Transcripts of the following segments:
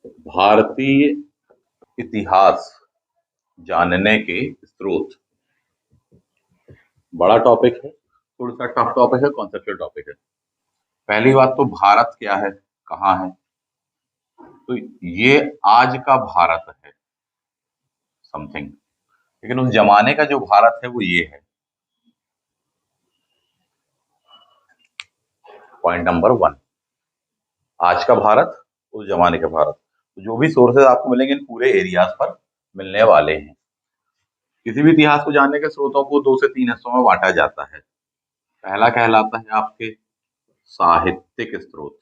भारतीय इतिहास जानने के स्रोत। बड़ा टॉपिक है, थोड़ा सा टफ टॉपिक है, कॉन्सेप्चुअल टॉपिक है। पहली बात तो भारत क्या है, कहाँ है। तो ये आज का भारत है समथिंग, लेकिन उस जमाने का जो भारत है वो ये है। पॉइंट नंबर वन, आज का भारत, उस जमाने का भारत। तो जो भी सोर्सेज आपको मिलेंगे इन पूरे एरियाज पर मिलने वाले हैं। किसी भी इतिहास को जानने के स्रोतों को दो से तीन हिस्सों में बांटा जाता है। पहला कहलाता है आपके साहित्यिक स्रोत,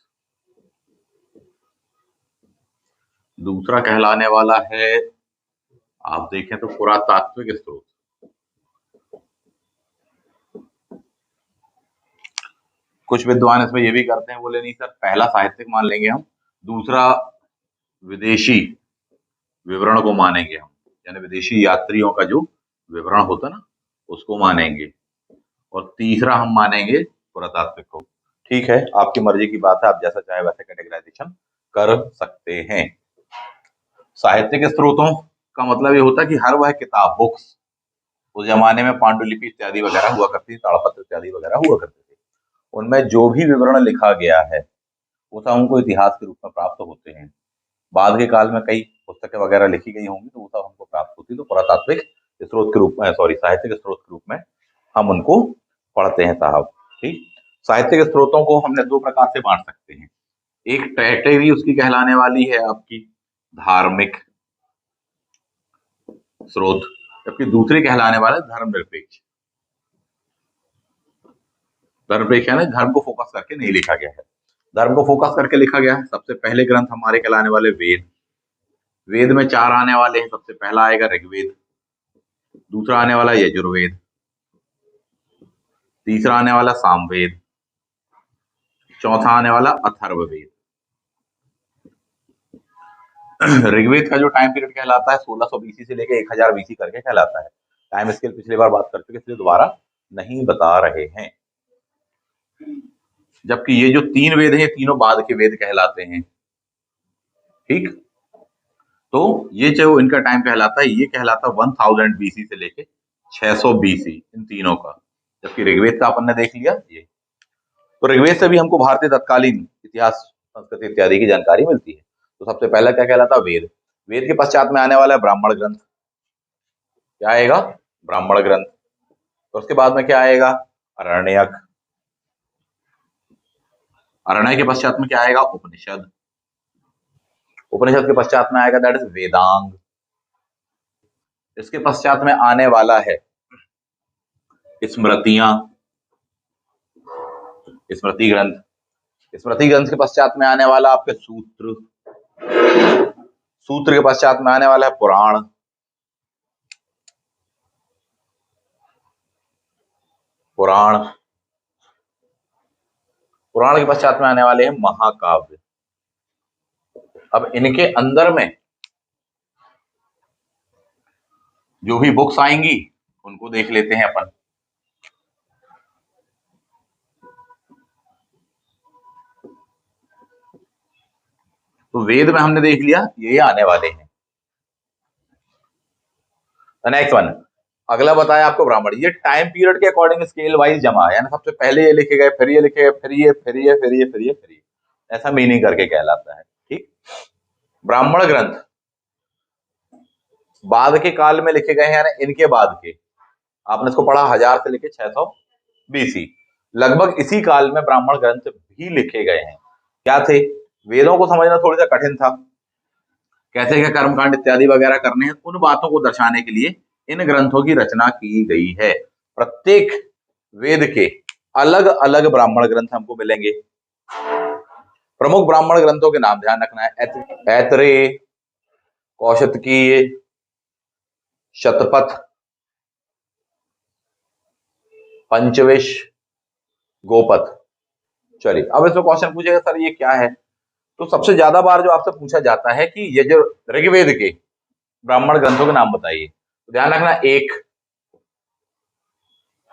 दूसरा कहलाने वाला है, आप देखें तो पुरातात्विक स्रोत, कुछ विद्वान इसमें ये भी करते हैं, बोले नहीं सर पहला साहित्यिक मान लेंगे हम, दूसरा विदेशी विवरण को मानेंगे हम, यानी विदेशी यात्रियों का जो विवरण होता ना उसको मानेंगे, और तीसरा हम मानेंगे पुरातात्विक को। ठीक है, आपकी मर्जी की बात है, आप जैसा चाहे वैसे कैटेगराइजेशन कर सकते हैं। साहित्यिक स्रोतों का मतलब ये होता है कि हर वह किताब, बुक्स, उस जमाने में पांडुलिपि इत्यादि वगैरह हुआ करती थी, ताड़पत्र इत्यादि वगैरह हुआ करते थे, उनमें जो भी विवरण लिखा गया है वो सब हमको इतिहास के रूप में प्राप्त होते हैं। बाद के काल में कई पुस्तकें वगैरह लिखी गई होंगी तो वो सब हमको प्राप्त होती, तो पुरातात्विक स्रोत के रूप में, सॉरी, साहित्यिक स्रोत के रूप में हम उनको पढ़ते हैं साहब। ठीक, साहित्यिक स्रोतों को हमने दो प्रकार से बांट सकते हैं। एक कैटेगरी उसकी कहलाने वाली है आपकी धार्मिक स्रोत, जबकि दूसरी कहलाने वाला है धर्मनिरपेक्ष। धर्मनिरपेक्ष यानी धर्म को फोकस करके नहीं लिखा गया है, धर्म को फोकस करके लिखा गया है। सबसे पहले ग्रंथ हमारे कहलाने वाले वेद। वेद में चार आने वाले हैं, सबसे पहला आएगा ऋग्वेद, दूसरा आने वाला यजुर्वेद, तीसरा आने वाला सामवेद, चौथा आने वाला अथर्ववेद। ऋग्वेद का जो टाइम पीरियड कहलाता है 1600 बीसी से लेकर 1000 बीसी करके कहलाता है। टाइम स्केल पिछली बार बात कर चुके, इसलिए दोबारा नहीं बता रहे हैं। जबकि ये जो तीन वेद हैं, तीनों बाद के वेद कहलाते हैं। ठीक, तो ये जो इनका टाइम कहलाता है, ये कहलाता है 1000 बीसी से लेके 600 बीसी, इन तीनों का। जबकि ऋग्वेद का अपन ने देख लिया ये। तो ऋग्वेद से भी हमको भारतीय तत्कालीन इतिहास, संस्कृति इत्यादि की जानकारी मिलती है। तो सबसे पहला क्या कहलाता है, वेद। वेद के पश्चात में आने वाला है ब्राह्मण ग्रंथ। क्या आएगा, ब्राह्मण ग्रंथ। तो उसके बाद में क्या आएगा, अरण्यक। अरण्य के पश्चात में क्या आएगा, उपनिषद। उपनिषद के पश्चात में आएगा दैट इज वेदांग। इसके पश्चात में आने वाला है स्मृतियां, स्मृति ग्रंथ। स्मृति ग्रंथ के पश्चात में आने वाला आपके सूत्र। सूत्र के पश्चात में आने वाला है पुराण। पुराण, पुराण के पश्चात में आने वाले हैं महाकाव्य। अब इनके अंदर में जो भी बुक्स आएंगी उनको देख लेते हैं अपन। तो वेद में हमने देख लिया ये आने वाले हैं। नेक्स्ट वन, अगला बताया आपको ब्राह्मण। ये टाइम पीरियड के अकॉर्डिंग स्केल वाइज जमा, यानी सबसे पहले ये लिखे गए, फिर ये लिखे गए, फिर ये, फिर ये, फिर ये, फिर ये, फिर ये, ऐसा मीनिंग करके कहलाता है। ठीक, ब्राह्मण ग्रंथ बाद के काल में लिखे गए हैं, यानी इनके बाद के। आपने इसको पढ़ा 1000 से लेके 600 बीसी, लगभग इसी काल में ब्राह्मण ग्रंथ भी लिखे गए हैं। क्या थे, वेदों को समझना थोड़ा सा कठिन था, कैसे क्या कर्मकांड इत्यादि वगैरह करने हैं, उन बातों को दर्शाने के लिए इन ग्रंथों की रचना की गई है। प्रत्येक वेद के अलग अलग ब्राह्मण ग्रंथ हमको मिलेंगे। प्रमुख ब्राह्मण ग्रंथों के नाम ध्यान रखना है, ऐतरेय, कौशतकीय, शतपथ, पंचविश, गोपथ। चलिए, अब इसमें क्वेश्चन पूछेगा सर ये क्या है, तो सबसे ज्यादा बार जो आपसे पूछा जाता है कि ये जो ऋग्वेद के ब्राह्मण ग्रंथों के नाम बताइए, तो ध्यान रखना एक,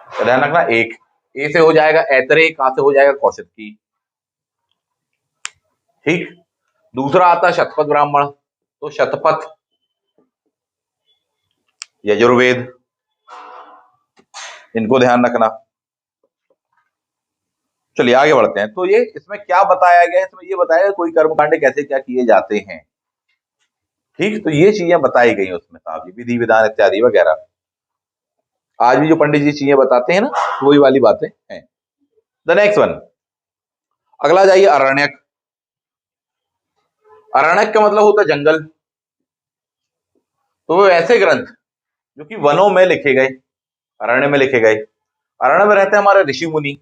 ध्यान रखना एक, ए से हो जाएगा ऐतरेय, का से हो जाएगा कौशतकी। ठीक, दूसरा आता है शतपथ ब्राह्मण, तो शतपथ, यजुर्वेद, इनको ध्यान रखना। चलिए आगे बढ़ते हैं। तो ये इसमें क्या बताया गया है, इसमें ये बताया गया कोई कर्मकांड कैसे क्या किए जाते हैं। ठीक, तो ये चीजें बताई गई उसमें साहब जी, विधि विधान इत्यादि वगैरह। आज भी जो पंडित जी चीजें बताते हैं ना, तो वही वाली बातें हैं। द नेक्स्ट वन, अगला जाइए अरण्यक। अरण्यक का मतलब होता है जंगल। तो वो ऐसे ग्रंथ जो कि वनों में लिखे गए, अरण्य में लिखे गए। अरण्य में रहते हैं हमारे ऋषि मुनि।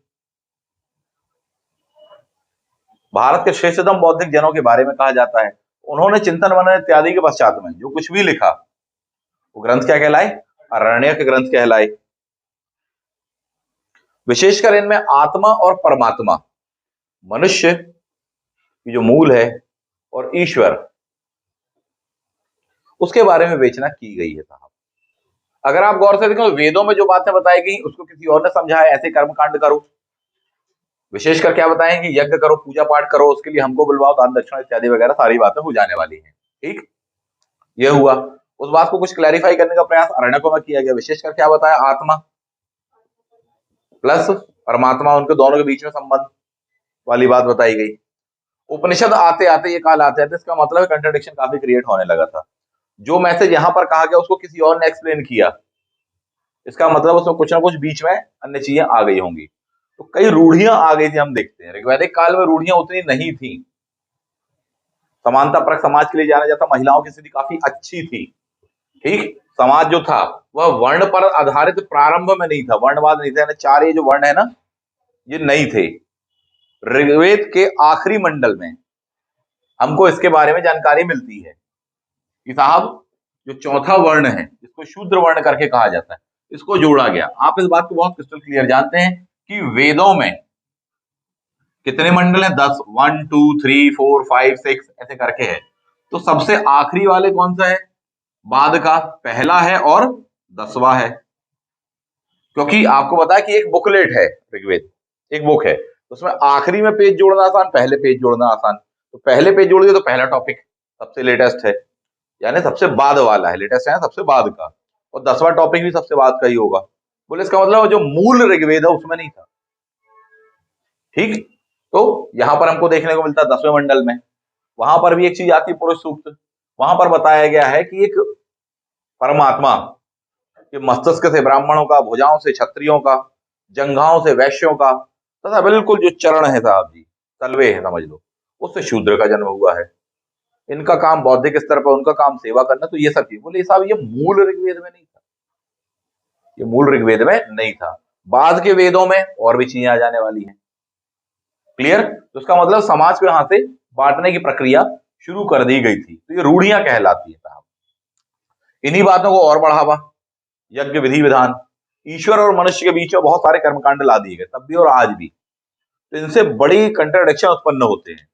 भारत के श्रेष्ठतम बौद्धिक जनों के बारे में कहा जाता है, उन्होंने चिंतन मनन इत्यादि के पश्चात में जो कुछ भी लिखा वो ग्रंथ क्या कहलाए, अरण्यक ग्रंथ कहलाए। विशेषकर इनमें आत्मा और परमात्मा, मनुष्य की जो मूल है और ईश्वर, उसके बारे में विवेचना की गई है साहब। अगर आप गौर से देखें तो वेदों में जो बातें बताई गई उसको किसी और ने समझाया, ऐसे कर्मकांड करो, विशेषकर क्या बताएं कि यज्ञ करो, पूजा पाठ करो, उसके लिए हमको बुलवाओ, दान दक्षिणा इत्यादि वगैरह सारी बातें हो जाने वाली हैं। ठीक, ये हुआ। उस बात को कुछ क्लैरिफाई करने का प्रयास अरण्यकों में किया गया। विशेषकर क्या बताया, आत्मा प्लस परमात्मा, उनके दोनों के बीच में संबंध वाली बात बताई गई। उपनिषद आते आते, ये काल आते आते, इसका मतलब कंट्राडिक्शन काफी क्रिएट होने लगा था। जो मैसेज यहां पर कहा गया उसको किसी और ने एक्सप्लेन किया, इसका मतलब उसमें कुछ ना कुछ बीच में अन्य चीजें आ गई होंगी। तो कई रूढ़ियां आ गई थी, हम देखते हैं ऋग्वैदिक काल में रूढ़ियां उतनी नहीं थी। समानता परक समाज के लिए जाना जाता, महिलाओं की स्थिति काफी अच्छी थी। ठीक, समाज जो था वह वर्ण पर आधारित प्रारंभ में नहीं था, वर्णवाद नहीं था, यानी चार ये जो वर्ण है ना, ये नहीं थे। ऋग्वेद के आखिरी मंडल में हमको इसके बारे में जानकारी मिलती है कि साहब जो चौथा वर्ण है, जिसको शूद्र वर्ण करके कहा जाता है, इसको जोड़ा गया। आप इस बात को बहुत क्रिस्टल क्लियर जानते हैं कि वेदों में कितने मंडल हैं, 10, 1 2 3 4 5 6 ऐसे करके है। तो सबसे आखिरी वाले कौन सा है, बाद का पहला है और 10वां है। क्योंकि आपको पता है कि एक बुकलेट है ऋग्वेद, एक बुक है, उसमें आखिरी में पेज जोड़ना आसान, पहले पेज जोड़ना आसान। तो पहले पेज जोड़ दिया तो पहला टॉपिक सबसे लेटेस्ट है, यानी सबसे बाद वाला है, लेटेस्ट है सबसे बाद का, और 10वां टॉपिक भी सबसे बाद का ही होगा। बोले इसका मतलब जो मूल ऋग्वेद है उसमें नहीं था। ठीक, तो यहां पर हमको देखने को मिलता है 10वें मंडल में, वहां पर भी एक चीज आती है पुरुष सूक्त। वहां पर बताया गया है कि एक परमात्मा के मस्तिष्क से ब्राह्मणों का, भुजाओं से क्षत्रियों का, जंघाओं से वैश्यों का, तथा बिल्कुल जो चरण है साहब जी, तलवे है समझ लो, उससे शूद्र का जन्म हुआ है। इनका काम बौद्धिक स्तर पर, उनका काम सेवा करना। तो ये सब चीज बोले साहब ये मूल ऋग्वेद में नहीं था, ये मूल ऋग्वेद में नहीं था। बाद के वेदों में और भी चीजें आ जाने वाली हैं। क्लियर, तो उसका मतलब समाज को यहां से बांटने की प्रक्रिया शुरू कर दी गई थी। तो ये रूढ़ियां कहलाती है साहब। इन्हीं बातों को और बढ़ावा, यज्ञ विधि विधान, ईश्वर और मनुष्य के बीच में बहुत सारे कर्मकांड ला दिए गए तब भी और आज भी। तो इनसे बड़ी कंट्राडिक्शन उत्पन्न होते हैं।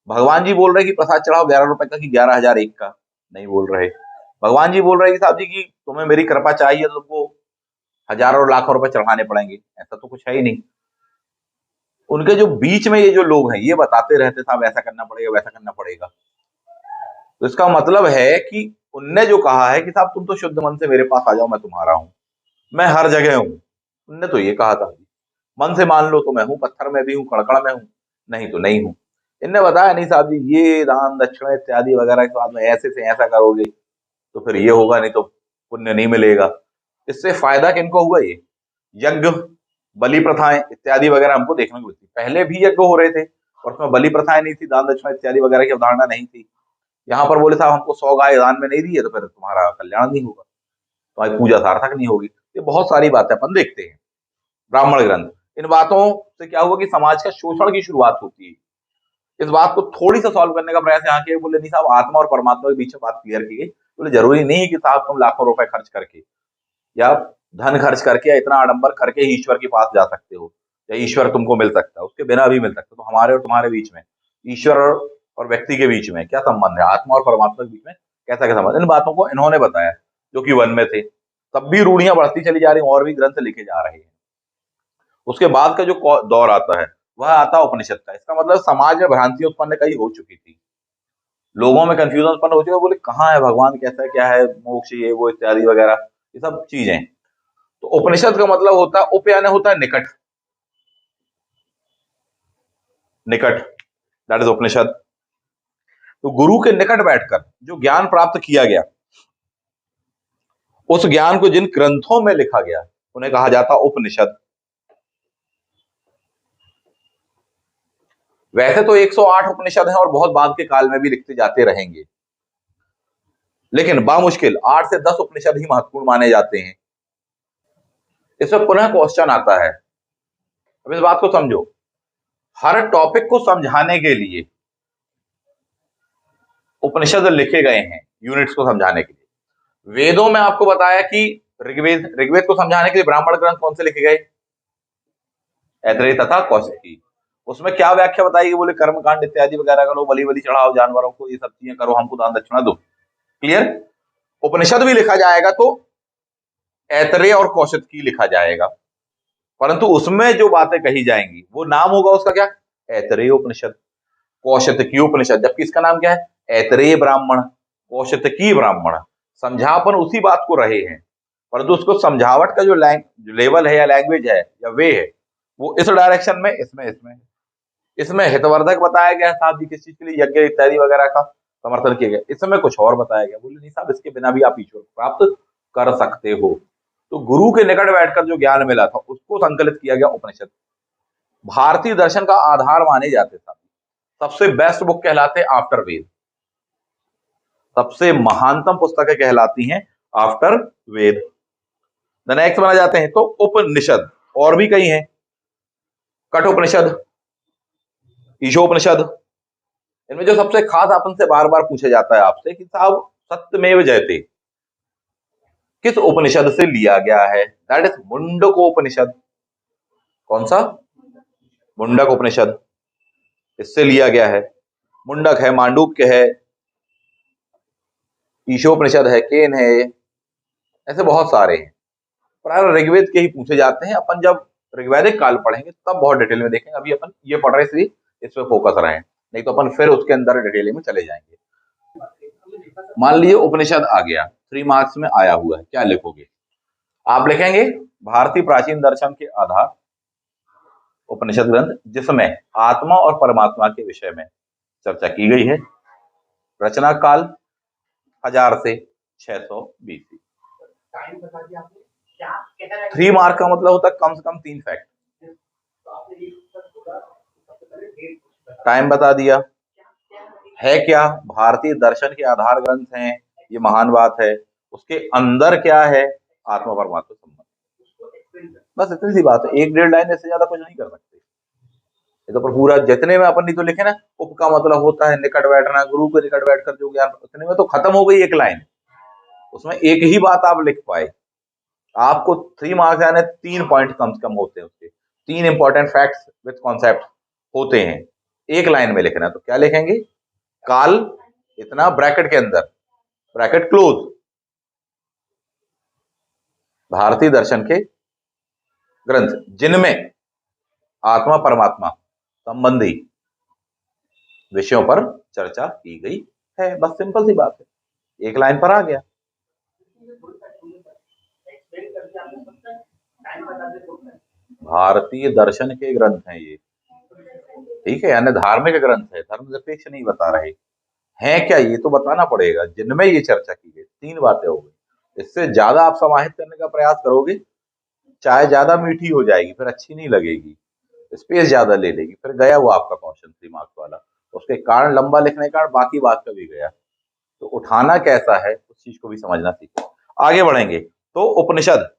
भगवान जी बोल रहे कि प्रसाद चढ़ाओ 11 रुपए का कि 11,001 का, नहीं बोल रहे। भगवान जी बोल रहे कि साहब जी की तुम्हें मेरी कृपा चाहिए तो तुमको हजारों लाखों रुपए चढ़ाने पड़ेंगे, ऐसा तो कुछ है ही नहीं। उनके जो बीच में ये जो लोग हैं ये बताते रहते साहब ऐसा करना पड़ेगा, वैसा करना पड़ेगा। तो इसका मतलब है कि उनने जो कहा है कि साहब तुम तो शुद्ध मन से मेरे पास आ जाओ, मैं तुम्हारा हूं, मैं हर जगह हूं, उनने तो ये कहा था, मन से मान लो तो मैं हूं, पत्थर में भी हूं, कड़कड़ में हूं, नहीं तो नहीं हूं। इनने बताया नहीं साहब जी ये दान दक्षिणा इत्यादि वगैरह के बाद में ऐसे से ऐसा करोगे तो फिर ये होगा, नहीं तो पुण्य नहीं मिलेगा। इससे फायदा किनको हुआ, ये यज्ञ बलि प्रथाएं इत्यादि वगैरह हमको देखने को मिलती। पहले भी यज्ञ हो रहे थे और उसमें बलि प्रथाएं नहीं थी, दान दक्षिणा इत्यादि वगैरह की अवधारणा नहीं थी। यहाँ पर बोले साहब हमको 100 गाय दान में नहीं दी है तो फिर तुम्हारा कल्याण नहीं होगा, तुम्हारी पूजा सार्थक नहीं होगी। ये बहुत सारी बातें अपन देखते हैं ब्राह्मण ग्रंथ। इन बातों से क्या हुआ कि समाज का शोषण की शुरुआत होती है। इस बात को थोड़ी सा सॉल्व करने का प्रयास यहाँ किया। बोले नहीं साहब आत्मा और परमात्मा के बीच में बात क्लियर की गई। बोले जरूरी नहीं कि साहब तुम लाखों रुपए खर्च करके या धन खर्च करके या इतना आडंबर करके ही ईश्वर के पास जा सकते हो या ईश्वर तुमको मिल सकता है, उसके बिना भी मिल सकता है। तो हमारे और तुम्हारे बीच में, ईश्वर और व्यक्ति के बीच में क्या संबंध है, आत्मा और परमात्मा के बीच में कैसा क्या संबंध, इन बातों को इन्होंने बताया जो कि वन में थे। तब भी रूढ़ियां बढ़ती चली जा रही, और भी ग्रंथ लिखे जा रहे हैं। उसके बाद का जो दौर आता है वह आता है उपनिषद का। इसका मतलब समाज में भ्रांति उत्पन्न कई हो चुकी थी। लोगों में कंफ्यूजन उत्पन्न हो चुका है, बोले कहाँ है भगवान, कैसा है, क्या है मोक्ष, ये वो इत्यादि वगैरह, ये सब चीजें। तो उपनिषद का मतलब होता है, उप यानी होता है निकट, निकट, दैट इज उपनिषद। तो गुरु के निकट बैठकर जो ज्ञान प्राप्त किया गया, उस ज्ञान को जिन ग्रंथों में लिखा गया उन्हें कहा जाता उपनिषद। वैसे तो 108 उपनिषद हैं और बहुत बाद के काल में भी लिखते जाते रहेंगे, लेकिन बामुश्किल 8 से 10 उपनिषद ही महत्वपूर्ण माने जाते हैं। इसमें पुनः क्वेश्चन आता है, अब इस बात को समझो, हर टॉपिक को समझाने के लिए उपनिषद लिखे गए हैं, यूनिट्स को समझाने के लिए। वेदों में आपको बताया कि ऋग्वेद, ऋग्वेद को समझाने के लिए ब्राह्मण ग्रंथ कौन से लिखे गए, ऐतरेय तथा कौशिकी। उसमें क्या व्याख्या बताई, बोले कर्मकांड इत्यादि वगैरह करो, बलि बलि चढ़ाओ जानवरों को, ये सब चीजें करो, हमको दान दक्षिणा दो। क्लियर। उपनिषद भी लिखा जाएगा तो ऐतरेय और कौशिकी लिखा जाएगा, परंतु उसमें जो बातें कही जाएंगी वो नाम होगा उसका क्या, ऐतरेय उपनिषद, कौशिकी उपनिषद। जबकि इसका नाम क्या है, ऐतरेय ब्राह्मण, कौशिकी ब्राह्मण। समझापन उसी बात को रहे हैं, परंतु उसको समझावट का जो लेवल है या लैंग्वेज है या वे है, वो इस डायरेक्शन में, इसमें हितवर्धक बताया गया साहब जी, किस चीज के लिए, यज्ञ इत्यादि वगैरह का समर्थन किया गया। इसमें कुछ और बताया गया, बोले नहीं साहब इसके बिना भी आप ईश्वर प्राप्त कर सकते हो। तो गुरु के निकट बैठकर जो ज्ञान मिला था उसको संकलित किया गया उपनिषद। भारतीय दर्शन का आधार माने जाते साहब, सबसे बेस्ट बुक कहलाते आफ्टर वेद, सबसे महानतम पुस्तकें कहलाती हैं आफ्टर वेद। द नेक्स्ट माना जाते हैं तो उपनिषद, और भी कई हैं, कठोपनिषद, ईशोपनिषद। इनमें जो सबसे खास अपन से बार बार पूछा जाता है आपसे कि साहब सत्यमेव जयते किस उपनिषद से लिया गया है, दैट इज मुंडकोपनिषद। कौन सा, मुंडक उपनिषद, इससे लिया गया है। मुंडक है, मांडूक्य है, ईशोपनिषद है, केन है, ऐसे बहुत सारे हैं। प्राय ऋग्वेद के ही पूछे जाते हैं। अपन जब ऋग्वैदिक काल पढ़ेंगे तब बहुत डिटेल में देखेंगे, अभी अपन ये पढ़ रहे इसलिए इस पे फोकस रहे, नहीं तो अपन फिर उसके अंदर डिटेल में चले जाएंगे। मान लीजिए उपनिषद आ गया, 3 मार्क्स में आया हुआ है, क्या लिखोगे आप, लिखेंगे भारतीय प्राचीन दर्शन के आधार उपनिषद ग्रंथ, जिसमें आत्मा और परमात्मा के विषय में चर्चा की गई है। रचना काल 1000 से 600 BC। 3 मार्क का मतलब होता है कम से कम 3 फैक्ट। टाइम बता दिया है, क्या भारतीय दर्शन के आधार ग्रंथ हैं, ये महान बात है। उसके अंदर क्या है, आत्मा परमात्मा संबंध, बस इतनी सी बात है। 1-1.5 लाइन से ज्यादा कुछ नहीं कर सकते। ये तो पर पूरा जितने में अपन नहीं तो लिखे ना, उप का मतलब होता है निकट बैठना, गुरु के निकट बैठकर जो ज्ञान, उतने में तो खत्म हो गई 1 लाइन, उसमें एक ही बात आप लिख पाए। आपको 3 मार्क्स यानी 3 पॉइंट कम से कम होते हैं, उसके 3 इंपॉर्टेंट फैक्ट्स विद कॉन्सेप्ट होते हैं, 1 लाइन में लिखना है। तो क्या लिखेंगे, काल इतना ब्रैकेट के अंदर, ब्रैकेट क्लोज, भारतीय दर्शन के ग्रंथ जिनमें आत्मा परमात्मा संबंधी विषयों पर चर्चा की गई है। बस सिंपल सी बात है, 1 लाइन पर आ गया। भारतीय दर्शन के ग्रंथ हैं ये, ठीक है, यानी धार्मिक ग्रंथ है, धर्मनिरपेक्ष नहीं बता रहे हैं। क्या ये तो बताना पड़ेगा, जिनमें ये चर्चा की गई। 3 बातें हो गई, इससे ज्यादा आप समाहित करने का प्रयास करोगे, चाय ज्यादा मीठी हो जाएगी, फिर अच्छी नहीं लगेगी, स्पेस ज्यादा ले लेगी, फिर गया वो आपका क्वेश्चन 3 मार्क्स वाला। उसके कारण लंबा लिखने का बाकी बात का भी गया। तो उठाना कैसा है उस चीज को भी समझना सीखो। आगे बढ़ेंगे तो उपनिषद,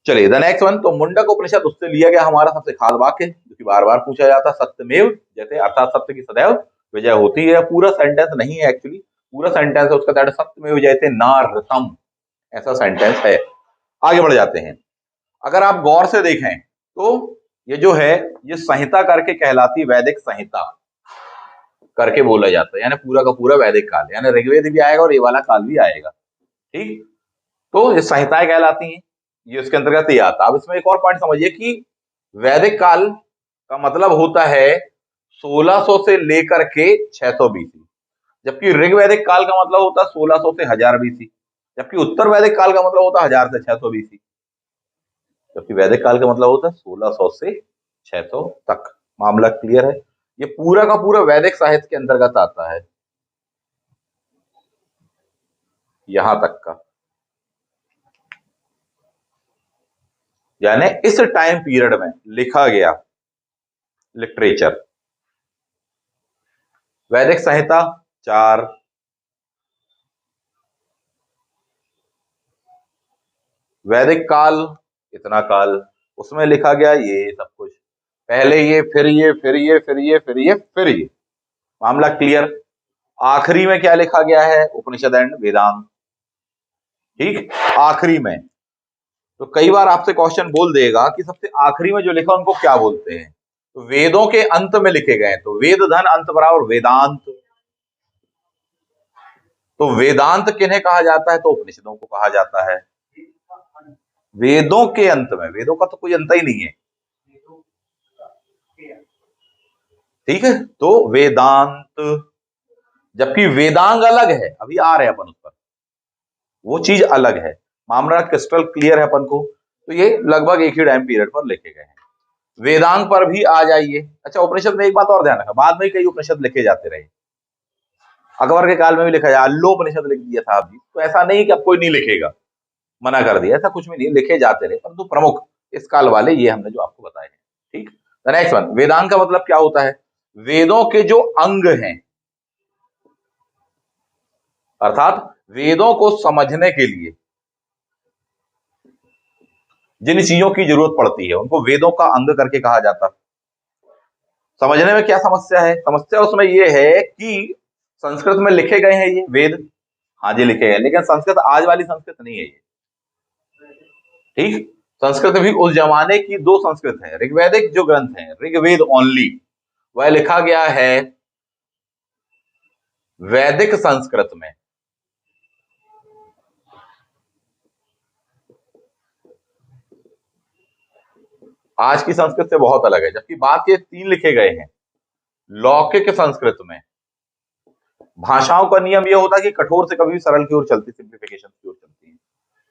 चलिए द नेक्स्ट वन। तो मुंडक उपनिषद, उससे लिया गया हमारा सबसे खास वाक्य जो कि बार बार पूछा जाता, सत्यमेव जैसे, अर्थात सत्य की सदैव विजय होती है। पूरा सेंटेंस नहीं है एक्चुअली, पूरा सेंटेंस है उसका, दैट सत्यमेव जयते नारतम, ऐसा सेंटेंस है। आगे बढ़ जाते हैं। अगर आप गौर से देखें तो ये जो है, ये संहिता करके कहलाती, वैदिक संहिता करके बोला जाता है, यानी पूरा का पूरा वैदिक काल, यानी ऋग्वेद भी आएगा और ये वाला काल भी आएगा, ठीक। तो ये संहिताएं कहलाती हैं, ये उसके अंतर्गत ही आता है। अब इसमें एक और पॉइंट समझिए कि वैदिक काल का मतलब होता है 1600 से लेकर के 600 बीसी, जबकि ऋग वैदिक काल का मतलब होता है 1600 से 1000 बीसी, जबकि उत्तर वैदिक काल का मतलब होता है 1000 से 600 बीसी, जबकि वैदिक काल का मतलब होता है 1600 से 600 तक। मामला क्लियर है? ये पूरा का पूरा वैदिक साहित्य के अंतर्गत आता है, यहां तक का। यानी इस टाइम पीरियड में लिखा गया लिटरेचर, वैदिक संहिता 4, वैदिक काल इतना काल, उसमें लिखा गया ये सब कुछ, पहले ये फिर ये फिर ये फिर ये फिर ये फिर ये। मामला क्लियर? आखिरी में क्या लिखा गया है? उपनिषद एंड वेदांत। ठीक, आखिरी में। तो कई बार आपसे क्वेश्चन बोल देगा कि सबसे आखिरी में जो लिखा उनको क्या बोलते हैं, तो वेदों के अंत में लिखे गए, तो वेद धन अंत बराबर वेदांत। तो वेदांत किन्हें कहा जाता है? तो उपनिषदों को कहा जाता है। वेदों के अंत में, वेदों का तो कोई अंत ही नहीं है, ठीक है। तो वेदांत, जबकि वेदांग अलग है, अभी आ रहे हैं अपन उस पर, वो चीज अलग है। मामला क्रिस्टल क्लियर है अपन को? तो ये लगभग एक ही टाइम पीरियड पर लिखे गए हैं। वेदांग पर भी आ जाइए। अच्छा, उपनिषद में एक बात और ध्यान रखना, बाद में कई उपनिषद लिखे जाते रहे, अकबर के काल में भी लिखा जाए, अल्लोपनिषद लिख दिया साहब जी, तो ऐसा नहीं कि अब कोई नहीं लिखेगा, मना कर दिया, ऐसा कुछ भी नहीं, लिखे जाते रहे, परंतु प्रमुख इस काल वाले ये हमने जो आपको बताए हैं। ठीक, नेक्स्ट वन, वेदांग का मतलब क्या होता है? वेदों के जो अंग हैं, अर्थात वेदों को समझने के लिए जिन चीजों की जरूरत पड़ती है उनको वेदों का अंग करके कहा जाता है। समझने में क्या समस्या है? समस्या उसमें यह है कि संस्कृत में लिखे गए हैं ये वेद, हाँ जी लिखे गए, लेकिन संस्कृत आज वाली संस्कृत नहीं है ये। ठीक, संस्कृत भी उस जमाने की दो संस्कृत है। ऋग्वैदिक जो ग्रंथ है, ऋग्वेद ओनली, वह लिखा गया है वैदिक संस्कृत में। आज की संस्कृत से बहुत अलग है, जबकि बात ये 3 लिखे गए हैं लौकिक संस्कृत में। भाषाओं का नियम यह होता है कि कठोर से कभी भी सरल की ओर चलती, सिंप्लीफिकेशन की ओर चलती है,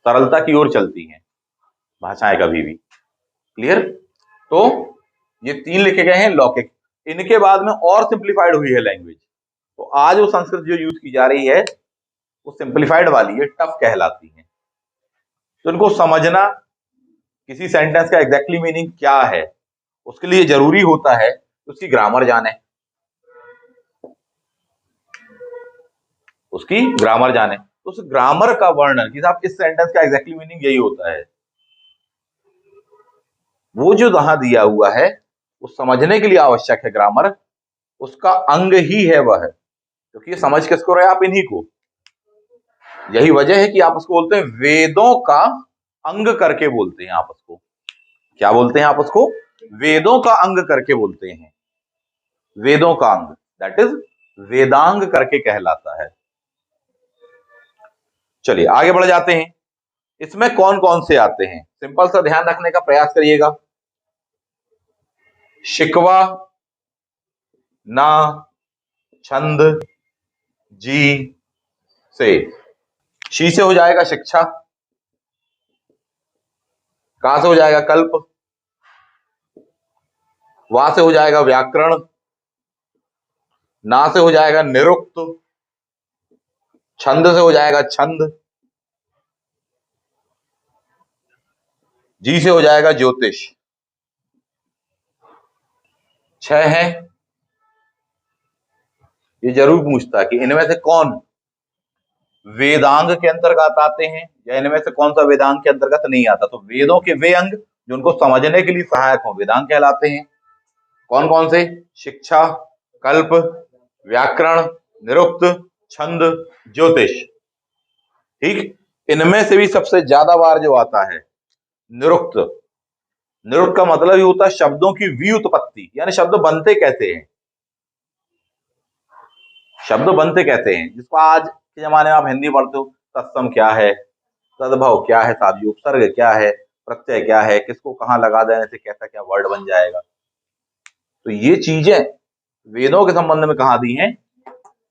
सरलता की ओर चलती हैं भाषाएं कभी भी। क्लियर? तो ये 3 लिखे गए हैं लौकिक, इनके बाद में और सिंप्लीफाइड हुई है लैंग्वेज। तो आज वो संस्कृत जो यूज की जा रही है वो सिंप्लीफाइड वाली है, टफ कहलाती है। तो इनको समझना, किसी सेंटेंस का एग्जैक्टली मीनिंग क्या है, उसके लिए जरूरी होता है कि उसकी ग्रामर जाने, उसकी ग्रामर जाने। तो उस ग्रामर का वर्णन कि साहब इस सेंटेंस का एग्जैक्टली मीनिंग यही होता है, वो जो वहां दिया हुआ है वो समझने के लिए आवश्यक है ग्रामर, उसका अंग ही है वह, क्योंकि ये समझ किसको रहे आप? इन्हीं को। यही वजह है कि आप उसको बोलते हैं वेदों का अंग करके बोलते हैं आप उसको। क्या बोलते हैं आप उसको? वेदों का अंग करके बोलते हैं। वेदों का अंग, दैट इज वेदांग करके कहलाता है। चलिए आगे बढ़ जाते हैं। इसमें कौन कौन से आते हैं? सिंपल सा ध्यान रखने का प्रयास करिएगा। शिकवा, ना, छंद, जी से। शी से हो जाएगा शिक्षा, का से हो जाएगा कल्प, वा से हो जाएगा व्याकरण, ना से हो जाएगा निरुक्त, छंद से हो जाएगा छंद, जी से हो जाएगा ज्योतिष। 6 है। ये जरूर पूछता है कि इनमें से कौन वेदांग के अंतर्गत आते हैं या इनमें से कौन सा वेदांग के अंतर्गत नहीं आता। तो वेदों के वे अंग जो उनको समझने के लिए सहायक हो वेदांग कहलाते हैं। कौन कौन से? शिक्षा, कल्प, व्याकरण, निरुक्त, छंद, ज्योतिष। ठीक, इनमें से भी सबसे ज्यादा बार जो आता है निरुक्त। निरुक्त का मतलब ही होता है शब्दों की व्युत्पत्ति, यानी शब्द बनते कैसे हैं, शब्द बनते कैसे हैं, जिसको आज के जमाने में आप हिंदी पढ़ते हो, तत्सम क्या है, तद्भव क्या है साहब जी, उपसर्ग क्या है, प्रत्यय क्या है, किसको कहाँ लगा देने से कैसा क्या वर्ड बन जाएगा। तो ये चीजें वेदों के संबंध में कहाँ दी है?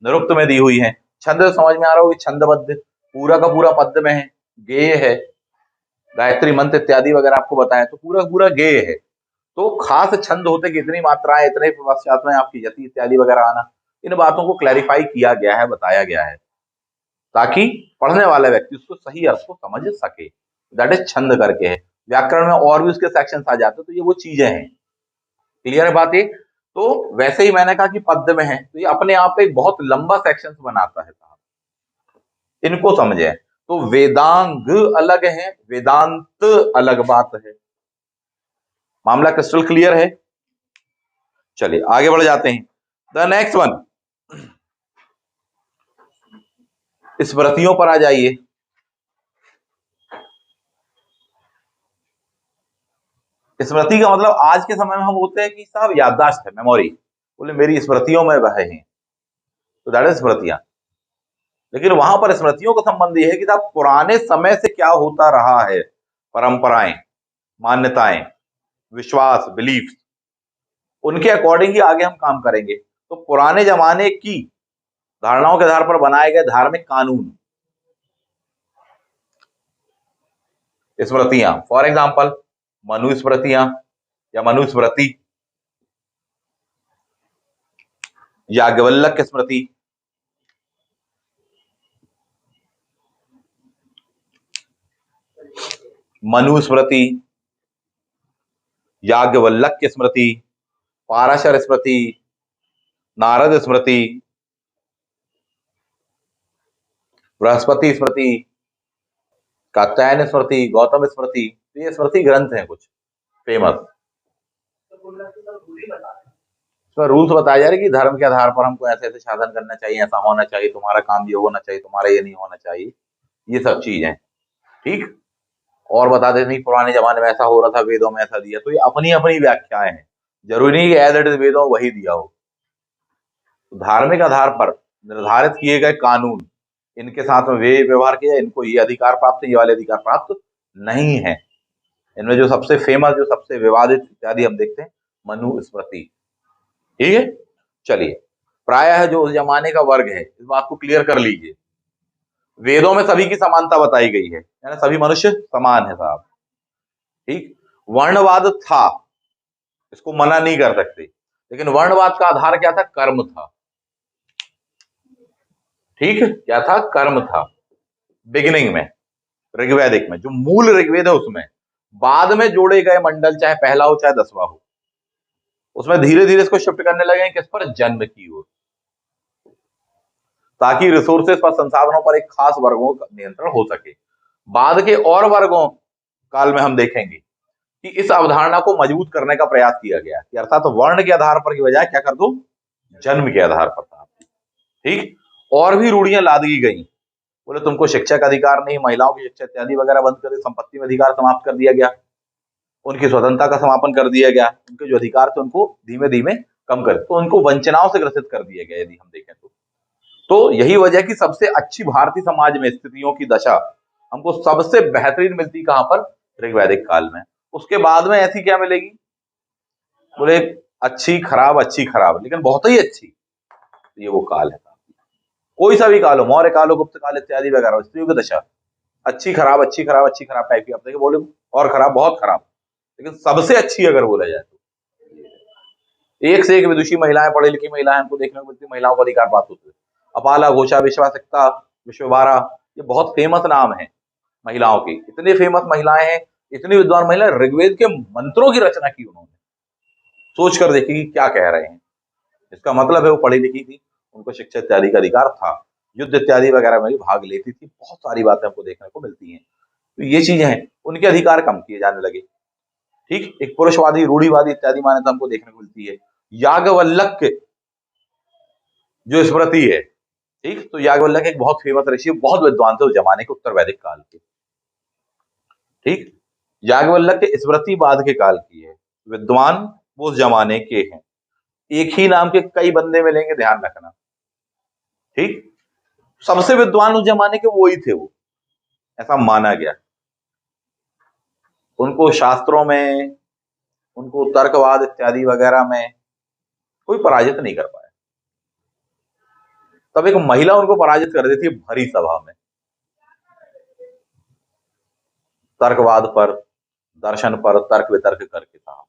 निरुक्त में दी हुई है। छंद समझ में आ रहा हो कि छंदबद्ध पूरा का पूरा पद्य में है, गेय है, गायत्री मंत्र इत्यादि वगैरह आपको बताया, तो पूरा पूरा गेय है। तो खास छंद होते कि इतनी मात्राएं, इतने पश्चात में आपकी यति इत्यादि वगैरह आना, इन बातों को क्लैरिफाई किया गया है, बताया गया है, ताकि पढ़ने वाला व्यक्ति उसको सही अर्थ को समझ सके। दैट इज छंद करके है। व्याकरण में और भी उसके सेक्शंस आ जाते हैं, तो ये वो चीजें हैं। क्लियर है बात ये? तो वैसे ही मैंने कहा कि पद्य में है, तो ये अपने आप एक बहुत लंबा सेक्शन बनाता है साहब, इनको समझे। तो वेदांग अलग है, वेदांत अलग बात है। मामला क्रिस्टल क्लियर है? चलिए आगे बढ़ जाते हैं। द नेक्स्ट वन, स्मृतियों पर आ जाइए। स्मृति का मतलब आज के समय में हम बोलते हैं कि साहब याददाश्त है, मेमोरी, बोले मेरी स्मृतियों में वह है, तो दैट इज स्मृतियां। लेकिन वहां पर स्मृतियों का संबंध यह है कि साहब पुराने समय से क्या होता रहा है, परंपराएं, मान्यताएं, विश्वास, बिलीफ, उनके अकॉर्डिंग ही आगे हम काम करेंगे। तो पुराने जमाने की धारणाओं के आधार पर बनाए गए धार्मिक कानून, स्मृतियां, फॉर एग्जाम्पल मनुस्मृतियां या मनुस्मृति, याज्ञवल्क्य स्मृति, मनुस्मृति, याज्ञवल्क्य स्मृति, पाराशर स्मृति, नारद स्मृति, बृहस्पति स्मृति, कात्यायन स्मृति, गौतम स्मृति, तो ये स्मृति ग्रंथ हैं कुछ फेमस। इसमें रूल्स बताए जा रहे कि धर्म के आधार पर हमको ऐसे ऐसे साधन करना चाहिए, ऐसा होना चाहिए, तुम्हारा काम ये होना चाहिए, तुम्हारा ये नहीं होना चाहिए, ये सब चीज है। ठीक। और बता देते नहीं पुराने जमाने में ऐसा हो रहा था, वेदों में ऐसा दिया, तो ये अपनी अपनी व्याख्याएं हैं, जरूरी नहीं कि एज इट इज वेदों वही दिया हो। तो धार्मिक आधार पर निर्धारित किए गए कानून, इनके साथ में वे व्यवहार किया, इनको ये अधिकार प्राप्त है, ये वाले अधिकार प्राप्त नहीं है। इनमें जो सबसे फेमस, जो सबसे विवादित इत्यादि हम देखते हैं, मनुस्मृति। ठीक है। चलिए, प्रायः जो उस जमाने का वर्ग है, इस बात को क्लियर कर लीजिए, वेदों में सभी की समानता बताई गई है, यानी सभी मनुष्य समान है साहब। ठीक। वर्णवाद था, इसको मना नहीं कर सकते, लेकिन वर्णवाद का आधार क्या था? कर्म था। ठीक। क्या था? कर्म था बिगिनिंग में, ऋग्वैदिक में, जो मूल ऋग्वेद है उसमें। बाद में जोड़े गए मंडल, चाहे पहला हो चाहे 10वां हो, उसमें धीरे धीरे इसको शिफ्ट करने लगे किस पर? जन्म की ओर, ताकि रिसोर्सेस पर, संसाधनों पर एक खास वर्गों का नियंत्रण हो सके। बाद के और वर्गों काल में हम देखेंगे कि इस अवधारणा को मजबूत करने का प्रयास किया गया, कि अर्थात वर्ण के आधार पर की बजाय क्या कर दो? जन्म के आधार पर था। ठीक। और भी रूढ़ियां लाद दी गई, बोले तुमको शिक्षा का अधिकार नहीं, महिलाओं की शिक्षा इत्यादि वगैरह बंद कर दी, संपत्ति में अधिकार समाप्त कर दिया गया, उनकी स्वतंत्रता का समापन कर दिया गया, उनके जो अधिकार थे उनको धीमे धीमे कम कर, तो उनको वंचनाओं से ग्रसित कर दिया गया, यदि हम देखें तो यही वजह कि सबसे अच्छी भारतीय समाज में स्थितियों की दशा हमको सबसे बेहतरीन मिलती कहां पर? ऋग्वैदिक काल में। उसके बाद में ऐसी क्या मिलेगी? बोले अच्छी खराब, अच्छी खराब, लेकिन बहुत ही अच्छी, ये वो काल है। कोई सा भी काल हो, मौर्य काल हो, गुप्त काल इत्यादि वगैरह, स्त्रियों की दशा अच्छी खराब, अच्छी खराब, अच्छी खराब टाइप की, आप देखिए, बोले और खराब, बहुत खराब, लेकिन सबसे अच्छी अगर बोला जाए तो एक से एक विदुषी महिलाएं, पढ़ी लिखी महिलाएं हमको देखने को मिलती, महिलाओं को अधिकार प्राप्त होते हैं। अपाला, घोषा, विश्वासिकता, विश्वभारा, ये बहुत फेमस नाम है महिलाओं की। इतनी फेमस महिलाएं हैं, इतनी विद्वान महिलाएं, ऋग्वेद के मंत्रों की रचना की उन्होंने। सोच कर देखिए क्या कह रहे हैं। इसका मतलब है वो पढ़ी लिखी थी, उनको शिक्षा इत्यादि का अधिकार था, युद्ध इत्यादि वगैरह में भी भाग लेती थी, बहुत सारी बातें हमको देखने को मिलती हैं। तो ये चीजें हैं, उनके अधिकार कम किए जाने लगे। ठीक। एक पुरुषवादी, रूढ़िवादी इत्यादि मान्यता हमको देखने को मिलती है। याज्ञवल्क्य जो स्मृति है, ठीक, तो याज्ञवल्क्य एक बहुत फेमस ऋषि, बहुत विद्वान थे उस जमाने के, उत्तर वैदिक काल के। ठीक। याज्ञवल्क्य स्मृति बाद के काल की है, विद्वान वो उस जमाने के हैं। एक ही नाम के कई बंदे मिलेंगे, ध्यान रखना। ठीक। सबसे विद्वान उस जमाने के वो ही थे, वो ऐसा माना गया। उनको शास्त्रों में, उनको तर्कवाद इत्यादि वगैरह में कोई पराजित नहीं कर पाया। तब एक महिला उनको पराजित कर देती है भरी सभा में, तर्कवाद पर, दर्शन पर, तर्क वितर्क करके साहब।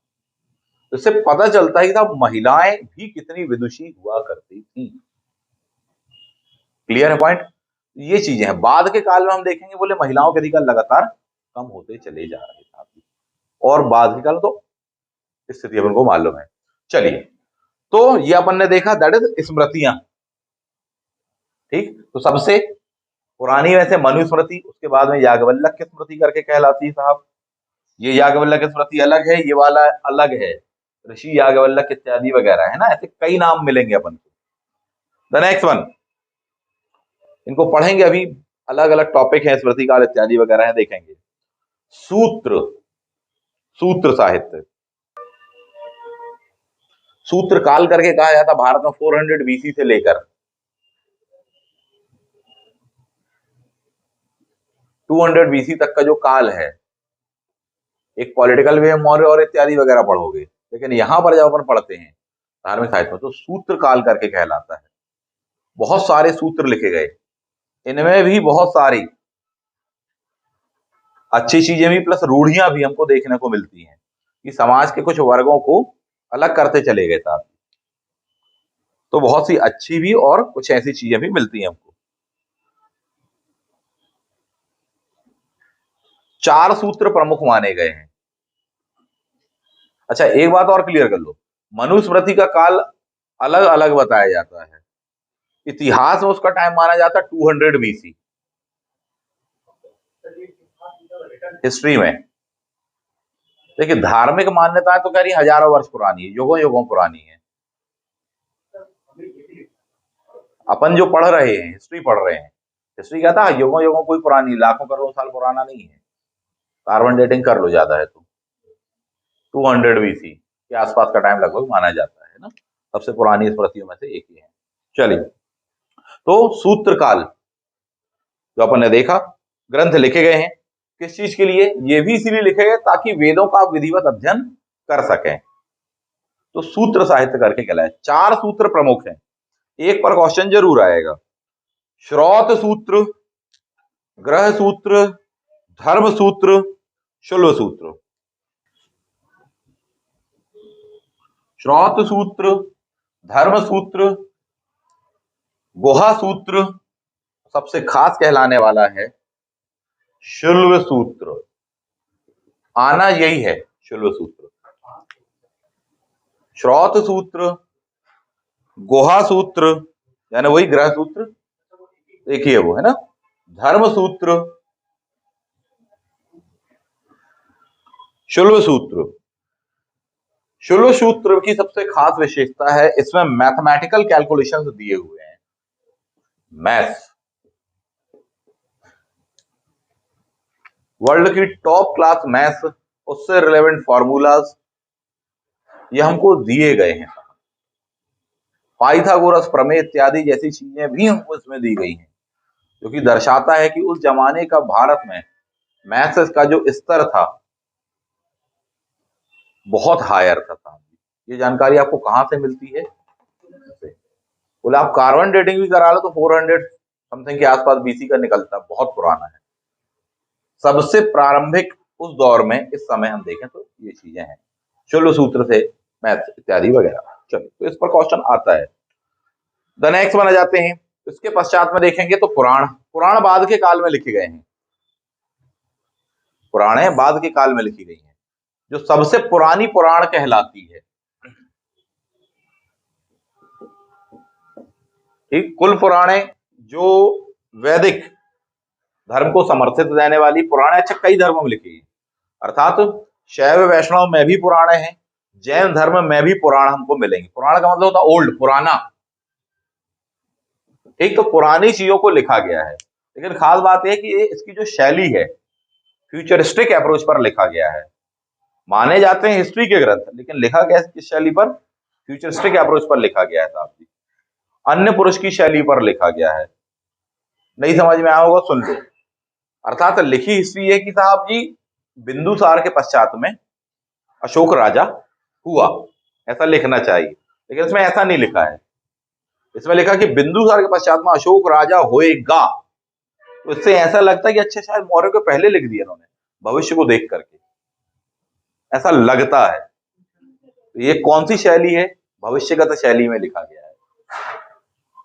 तो इससे पता चलता है कि साहब महिलाएं भी कितनी विदुषी हुआ करती थी। क्लियर है पॉइंट? ये चीजें हैं। बाद के काल में हम देखेंगे बोले महिलाओं के अधिकार लगातार कम होते चले जा रहे हैं, और बाद के काल तो स्थिति अपन को मालूम है। चलिए, तो ये अपन ने देखा दैट इज स्मृतियां। ठीक, तो सबसे पुरानी वैसे मनुस्मृति, उसके बाद में याज्ञवल्क्य की स्मृति करके कहलाती है साहब। ये याज्ञवल्क्य की स्मृति अलग है, ये वाला अलग है, ऋषि याज्ञवल्क्य इत्यादि वगैरह है ना, ऐसे कई नाम मिलेंगे अपन को। द नेक्स्ट वन, इनको पढ़ेंगे अभी, अलग अलग टॉपिक है, स्मृति काल इत्यादि वगैरह है, देखेंगे। सूत्र, सूत्र साहित्य, सूत्र काल करके कहा जाता भारत में 400 बीसी से लेकर 200 बीसी तक का जो काल है। एक पॉलिटिकल वे मौर्य और इत्यादि वगैरह पढ़ोगे, लेकिन यहां पर जब अपन पढ़ते हैं धार्मिक साहित्य में, तो सूत्र काल करके कहलाता है। बहुत सारे सूत्र लिखे गए, इनमें भी बहुत सारी अच्छी चीजें भी प्लस रूढ़ियां भी हमको देखने को मिलती हैं कि समाज के कुछ वर्गों को अलग करते चले गए साहब। तो बहुत सी अच्छी भी और कुछ ऐसी चीजें भी मिलती हैं हमको। 4 सूत्र प्रमुख माने गए हैं। अच्छा, एक बात और क्लियर कर लो, मनुस्मृति का काल अलग अलग बताया जाता है। इतिहास में उसका टाइम माना जाता है 200 बीसी, हिस्ट्री में। देखिए, धार्मिक मान्यताएं तो कह रही हजारों वर्ष पुरानी है, युगों युगों पुरानी है। अपन जो पढ़ रहे हैं, हिस्ट्री पढ़ रहे हैं, हिस्ट्री कहता है युगों युगों कोई पुरानी, लाखों करोड़ों साल पुराना नहीं है। कार्बन डेटिंग कर लो ज्यादा है तो 200 बीसी के आसपास का टाइम लगभग माना जाता है ना, सबसे पुरानी स्मृतियों में से एक ही है। चलिए, तो सूत्र काल जो अपन ने देखा, ग्रंथ लिखे गए हैं किस चीज के लिए? ये भी इसीलिए लिखे गए ताकि वेदों का विधिवत अध्ययन कर सकें। तो सूत्र साहित्य करके कहलाए। 4 सूत्र प्रमुख हैं, एक पर क्वेश्चन जरूर आएगा। श्रौत सूत्र, ग्रह सूत्र, धर्म सूत्र, शुल्ब सूत्र। श्रौत सूत्र, धर्म सूत्र, गुहा सूत्र, सबसे खास कहलाने वाला है शुल्ब सूत्र। आना यही है शुल्ब सूत्र। श्रौत सूत्र, गुहा सूत्र यानी वही ग्रह सूत्र, एक ही है वो, है ना। धर्म सूत्र, शुल्ब सूत्र। शुल्ब सूत्र की सबसे खास विशेषता है इसमें मैथमेटिकल कैलकुलेशंस दिए हुए हैं। मैथ्स, वर्ल्ड की टॉप क्लास मैथ्स, उससे रिलेवेंट फॉर्मूलाज ये हमको दिए गए हैं। पाइथागोरस प्रमेय इत्यादि जैसी चीजें भी हमको इसमें दी गई हैं, जो कि दर्शाता है कि उस जमाने का भारत में मैथ्स का जो स्तर था बहुत हायर था। ये जानकारी आपको कहां से मिलती है? बोले आप कार्बन डेटिंग भी करा लो तो 400 समथिंग के आसपास बीसी का निकलता, बहुत पुराना है। सबसे प्रारंभिक उस दौर में इस समय हम देखें तो ये चीजें हैं, शुल्ब सूत्र से मैथ इत्यादि वगैरह। चलिए, तो इस पर क्वेश्चन आता है। द नेक्स्ट वन आ जाते हैं। इसके पश्चात में देखेंगे तो पुराण। पुराण बाद के काल में लिखे गए हैं, पुराणें बाद के काल में लिखी गई हैं। जो सबसे पुरानी पुराण कहलाती है, ठीक, कुल पुराणें जो वैदिक धर्म को समर्थित देने वाली पुराण, अच्छा कई धर्मों में लिखी है, अर्थात शैव वैष्णव में भी पुराण है, जैन धर्म में भी पुराण हमको मिलेंगे। पुराण का मतलब होता ओल्ड, पुराना, ठीक। तो पुरानी चीजों को लिखा गया है, लेकिन खास बात यह कि इसकी जो शैली है फ्यूचरिस्टिक अप्रोच पर लिखा गया है। माने जाते हैं हिस्ट्री के ग्रंथ, लेकिन लिखा गया किस शैली पर? फ्यूचरिस्टिक अप्रोच पर लिखा गया है साहब जी, अन्य पुरुष की शैली पर लिखा गया है। नहीं समझ में आया होगा, सुन लो। अर्थात लिखी हिस्ट्री है कि साहब जी बिंदुसार के पश्चात में अशोक राजा हुआ, ऐसा लिखना चाहिए। लेकिन इसमें ऐसा नहीं लिखा है। इसमें लिखा कि बिंदुसार के पश्चात में अशोक राजा होएगा। तो इससे ऐसा लगता है कि अच्छा शायद मौर्य को पहले लिख दिया इन्होंने, भविष्य को देख करके, ऐसा लगता है। तो ये कौन सी शैली है? भविष्यगत शैली में लिखा गया है।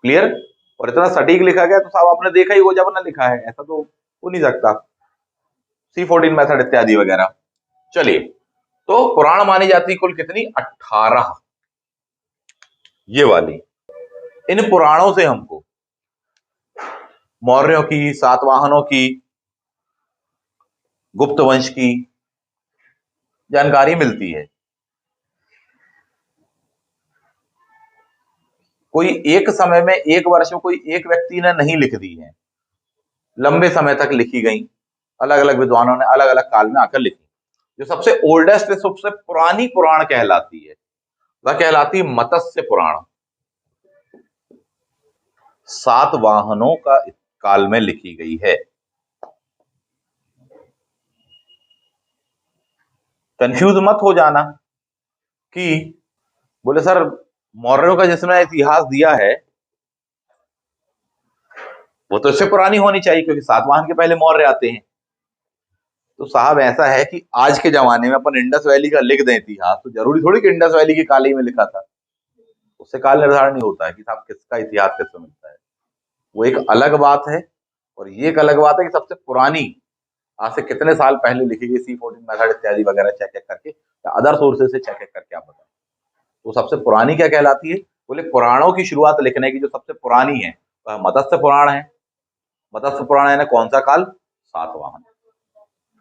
क्लियर? और इतना सटीक लिखा गया तो साहब आपने देखा ही वो जब ना लिखा है, ऐसा तो हो नहीं सकता। C14 मेथड इत्यादि वगैरह। चलिए, तो पुराण मानी जाती कुल कितनी? 18। ये वाली। इन पुराणों से हमको मौर्यों की, सातवाहनों की, गुप्त वंश की जानकारी मिलती है। कोई एक समय में, एक वर्ष में कोई एक व्यक्ति ने नहीं लिख दी है, लंबे समय तक लिखी गई, अलग अलग विद्वानों ने अलग अलग काल में आकर लिखी। जो सबसे ओल्डेस्ट, सबसे पुरानी पुराण कहलाती है, वह कहलाती मत्स्य पुराण। सातवाहनों का काल में लिखी गई है। कंफ्यूज मत हो जाना कि बोले सर मौर्यों का जिसने इतिहास दिया है वो तो इससे पुरानी होनी चाहिए, क्योंकि सातवाहन के पहले मौर्य आते हैं। तो साहब ऐसा है कि आज के जमाने में अपन इंडस वैली का लिख दें इतिहास, तो जरूरी थोड़ी कि इंडस वैली की काल ही में लिखा था। उससे काल निर्धारण नहीं होता है कि साहब किसका इतिहास किससे मिलता है। वो एक अलग बात है। और ये एक अलग बात है कि सबसे पुरानी आज से कितने साल पहले लिखी गई C14 मेथड इत्यादि वगैरह चेक करके, या अदर सोर्सेज से चेक करके आप बताएं तो सबसे पुरानी क्या कहलाती है? बोले पुराणों की शुरुआत लिखने की जो सबसे पुरानी है वह मत्स्य पुराण है। मत्स्य पुराण है कौन सा काल? सातवाहन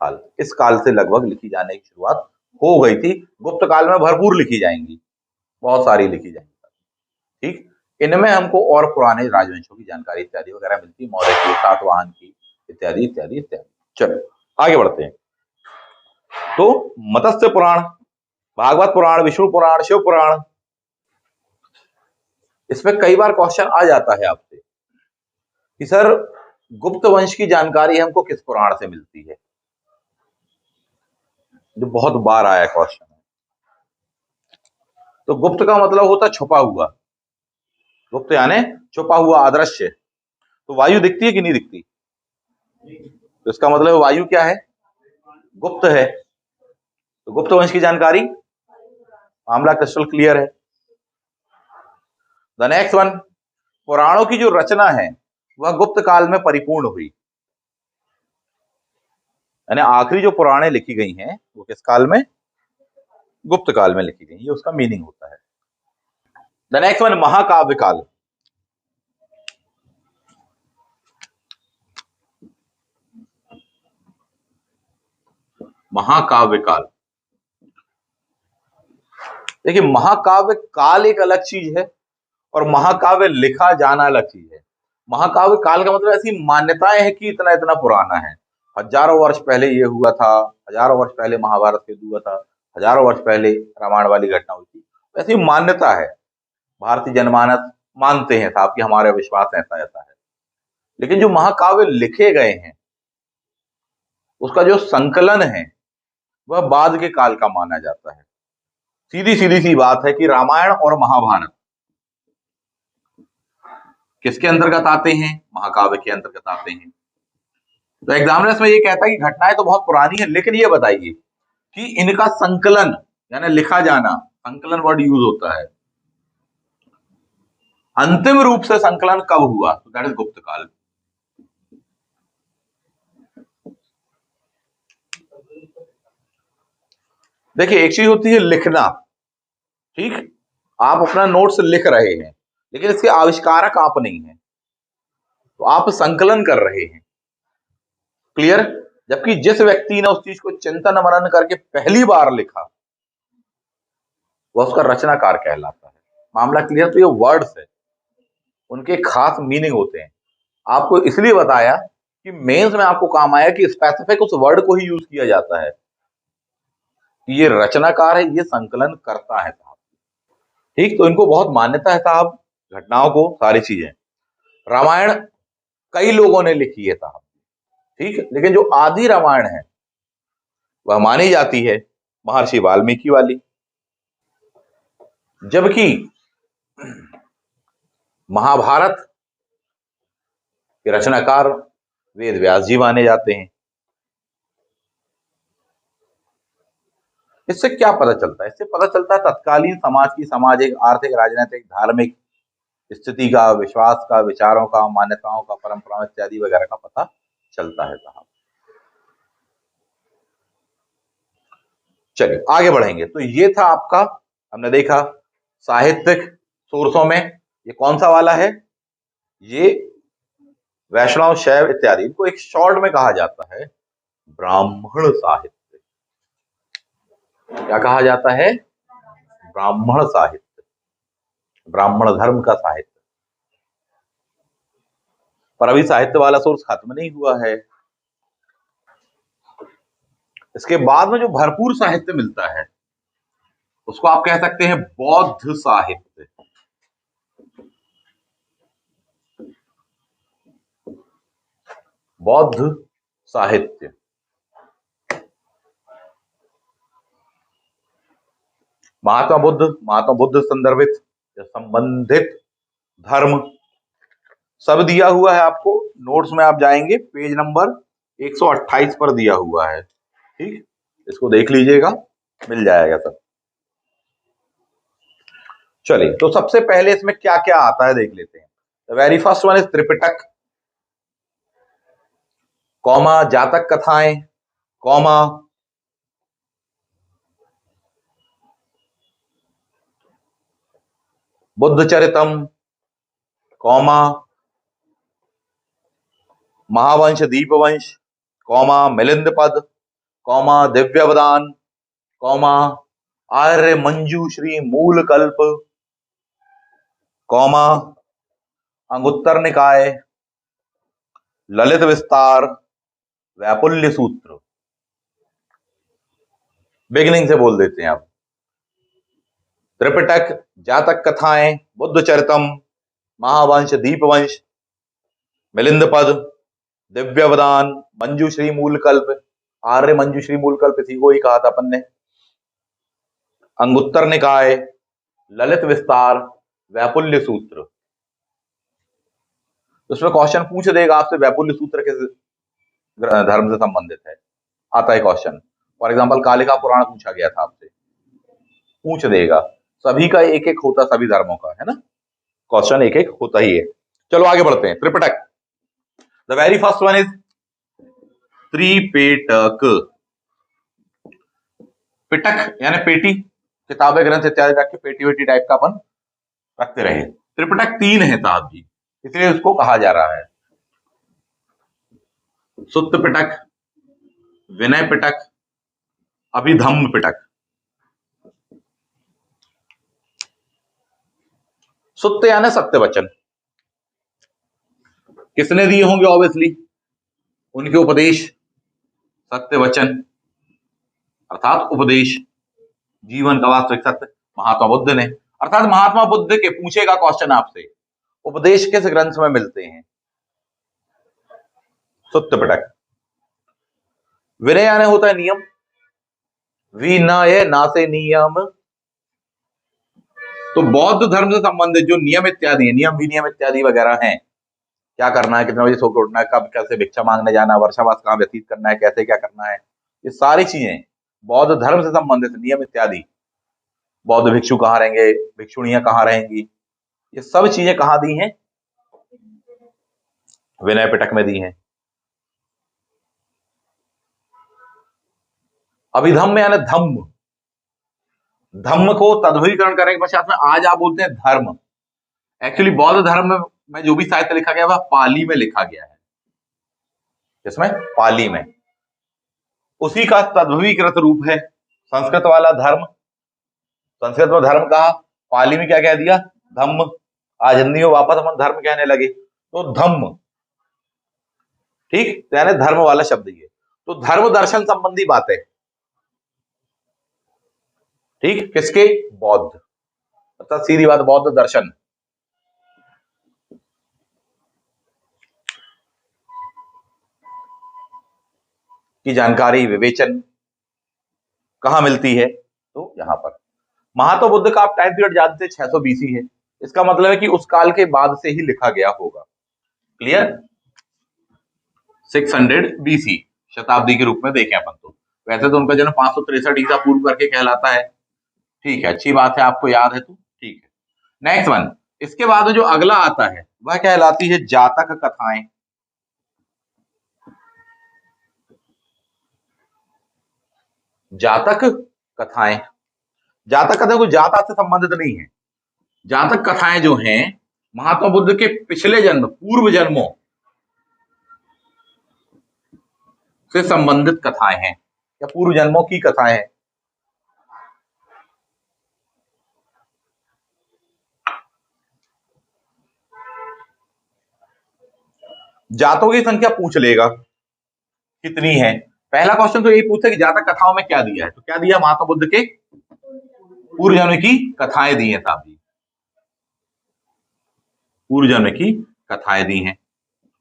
काल। इस काल से लगभग लिखी जाने की शुरुआत हो गई थी। गुप्त काल में भरपूर लिखी जाएंगी, बहुत सारी लिखी जाएंगी। ठीक, इनमें हमको और पुराने राजवंशों की जानकारी इत्यादि वगैरह मिलती है, मौर्य की, सातवाहन की, इत्यादि इत्यादि इत्यादि। चलो आगे बढ़ते हैं। तो मत्स्य पुराण, भागवत पुराण, विष्णु पुराण, शिव पुराण, इसमें कई बार क्वेश्चन आ जाता है आपसे कि सर गुप्त वंश की जानकारी हमको किस पुराण से मिलती है? जो बहुत बार आया क्वेश्चन है। तो गुप्त का मतलब होता है छुपा हुआ। गुप्त यानी छुपा हुआ, अदृश्य। तो वायु दिखती है कि नहीं दिखती? तो इसका मतलब वायु क्या है? गुप्त है। तो गुप्त वंश की जानकारी, मामला क्रिस्टल क्लियर है। द नेक्स्ट वन, पुराणों की जो रचना है वह गुप्त काल में परिपूर्ण हुई। यानी आखिरी जो पुराणे लिखी गई हैं वो किस काल में? गुप्त काल में लिखी गई। ये उसका मीनिंग होता है। द नेक्स्ट वन, महाकाव्य काल। महाकाव्य काल, देखिए महाकाव्य काल एक अलग चीज है और महाकाव्य लिखा जाना अलग चीज है। महाकाव्य काल का मतलब ऐसी मान्यताएं हैं कि इतना इतना पुराना है, हजारों वर्ष पहले ये हुआ था, हजारों वर्ष पहले महाभारत युद्ध हुआ था, हजारों वर्ष पहले रामायण वाली घटना हुई थी, ऐसी मान्यता है। भारतीय जनमानस मानते हैं साहब कि हमारे विश्वास ऐसा ऐसा है। लेकिन जो महाकाव्य लिखे गए हैं उसका जो संकलन है वह बाद के काल का माना जाता है। सीधी सीधी सी बात है कि रामायण और महाभारत किसके अंतर्गत आते हैं? महाकाव्य के अंतर्गत आते हैं। तो एग्जामिनर्स में ये कहता है कि घटनाएं तो बहुत पुरानी है, लेकिन ये बताइए कि इनका संकलन यानी लिखा जाना, संकलन वर्ड यूज होता है, अंतिम रूप से संकलन कब हुआ? तो दैट इज गुप्त काल। देखिए एक चीज होती है लिखना, ठीक, आप अपना नोट्स लिख रहे हैं लेकिन इसके आविष्कारक आप नहीं हैं, तो आप संकलन कर रहे हैं। क्लियर? जबकि जिस व्यक्ति ने उस चीज को चिंतन मनन करके पहली बार लिखा वह उसका रचनाकार कहलाता है। मामला क्लियर? तो ये वर्ड्स है, उनके खास मीनिंग होते हैं। आपको इसलिए बताया कि मेंस में आपको काम आया कि स्पेसिफिक उस वर्ड को ही यूज किया जाता है कि ये रचनाकार है, ये संकलन करता है साहब। ठीक, तो इनको बहुत मान्यता है साहब, घटनाओं को, सारी चीजें। रामायण कई लोगों ने लिखी है साहब, ठीक, लेकिन जो आदि रामायण है वह मानी जाती है महर्षि वाल्मीकि वाली। जबकि महाभारत के रचनाकार वेद व्यास जी माने जाते हैं। इससे क्या पता चलता है? इससे पता चलता है तत्कालीन समाज की सामाजिक, आर्थिक, राजनीतिक, धार्मिक स्थिति का, विश्वास का, विचारों का, मान्यताओं का, परंपराओं इत्यादि वगैरह का पता चलता है साहब। चलिए आगे बढ़ेंगे। तो ये था आपका, हमने देखा साहित्यिक सोर्सों में ये कौन सा वाला है, ये वैष्णव, शैव इत्यादि, इनको एक शॉर्ट में कहा जाता है ब्राह्मण साहित्य। क्या कहा जाता है? ब्राह्मण साहित्य, ब्राह्मण धर्म का साहित्य। पर अभी साहित्य वाला सोर्स खत्म नहीं हुआ है। इसके बाद में जो भरपूर साहित्य मिलता है उसको आप कह सकते हैं बौद्ध साहित्य। बौद्ध साहित्य महात्मा बुद्ध संदर्भित या संबंधित धर्म सब दिया हुआ है आपको। नोट्स में आप जाएंगे, पेज नंबर 128 पर दिया हुआ है। ठीक, इसको देख लीजिएगा, मिल जाएगा सब। चलिए, तो सबसे पहले इसमें क्या क्या आता है देख लेते हैं। Very first one is Tripitaka, comma Jataka कथाएं, comma Buddha Charitam, comma Mahavamsa Dipavamsa, comma Milinda Pada, comma Divyavadana, comma Arya Manjushri Mula Kalpa, comma Anguttara निकाय, ललित विस्तार, वैपुल्य सूत्र। बिगिनिंग से बोल देते हैं आप। त्रिपिटक, जातक कथाएं, बुद्ध चरितम, महावंश दीपवंश, मिलिंद पद, दिव्यवदान, मंजूश्री मूलकल्प, आर्य मंजूश्री मूलकल्प इसी को ही कहा था अपन ने, अंगुत्तर निकाय, ललित विस्तार, वैपुल्य सूत्र। उसमें क्वेश्चन पूछ देगा आपसे वैपुल्य सूत्र किस धर्म से संबंधित है, आता है क्वेश्चन। फॉर एग्जाम्पल कालिका पुराण पूछा गया था आपसे, पूछ देगा। सभी का एक एक होता, सभी धर्मों का, है ना, क्वेश्चन एक एक होता ही है। चलो आगे बढ़ते हैं। Tripitaka, the very first one is Tripitaka. पिटक यानी पेटी, किताबें ग्रंथ इत्यादि रख के पेटी वेटी टाइप का अपन रखते रहे। त्रिपिटक 3 है साहब जी, इसलिए उसको कहा जा रहा है सुत्त पिटक, विनय पिटक, अभिधम्म पिटक। सुत्त यानी सत्य वचन, किसने दिए होंगे? ऑब्वियसली उनके उपदेश, सत्य वचन अर्थात उपदेश, जीवन का वास्तविक सत्य महात्मा बुद्ध ने। अर्थात महात्मा बुद्ध के पूछेगा क्वेश्चन आपसे, उपदेश किस ग्रंथ में मिलते हैं? सुत्त पिटक। विनय यानी होता है नियम, विनय ना से नियम। तो बौद्ध धर्म से संबंधित जो नियम इत्यादि है, नियम विनियम इत्यादि वगैरह हैं, क्या करना है, कितने बजे सो के उठना है, कब कैसे भिक्षा मांगने जाना है, वर्षावास कहाँ व्यतीत करना है, कैसे क्या करना है, ये सारी चीजें बौद्ध धर्म से संबंधित नियम इत्यादि। बौद्ध भिक्षु कहाँ रहेंगे, भिक्षुणियां कहाँ रहेंगी, ये सब चीजें कहाँ दी हैं? विनय पिटक में दी हैं। अभिधम्म यानी धम्म, धम्म को तद्भवीकरण करने के पश्चात में आज आप बोलते हैं धर्म। एक्चुअली बौद्ध धर्म में जो भी साहित्य लिखा गया वह पाली में लिखा गया है। इसमें पाली में, उसी का तद्भवीकृत रूप है संस्कृत वाला धर्म। संस्कृत में धर्म कहा, पाली में क्या कह दिया? धम्म। आज हिंदी में वापस हम धर्म कहने लगे, तो धम्म, ठीक, यानी धर्म वाला शब्द ये। तो धर्म दर्शन संबंधी बातें, ठीक, किसके? बौद्ध, अर्थात सीधी बात बौद्ध दर्शन। की जानकारी, विवेचन कहां मिलती है? तो यहां पर। महात्मा बुद्ध का आप टाइम पीरियड जानते हैं 600 BC है। इसका मतलब है कि उस काल के बाद से ही लिखा गया होगा। क्लियर? 600 बीसी शताब्दी के रूप में देखें अपन तो। वैसे तो उनका जन्म 563 ईसा पूर्व करके कहलाता है। ठीक है, अच्छी बात है, आपको याद है तो ठीक है। नेक्स्ट वन, इसके बाद में जो अगला आता है वह कहलाती है जातक कथाएं। जातक कथाएं, जातक कथाएं कोई जात से संबंधित नहीं है। जातक कथाएं जो हैं महात्मा बुद्ध के पिछले जन्म, पूर्व जन्मों से संबंधित कथाएं हैं या पूर्व जन्मों की कथाएं हैं। जातों की संख्या पूछ लेगा कितनी है। पहला क्वेश्चन तो यही पूछता है कि जातक कथाओं में क्या दिया है, तो क्या दिया, महात्मा बुद्ध के पूर्व जन्म की कथाएं दी हैं साहब जी, पूर्व जन्म की कथाएं दी हैं।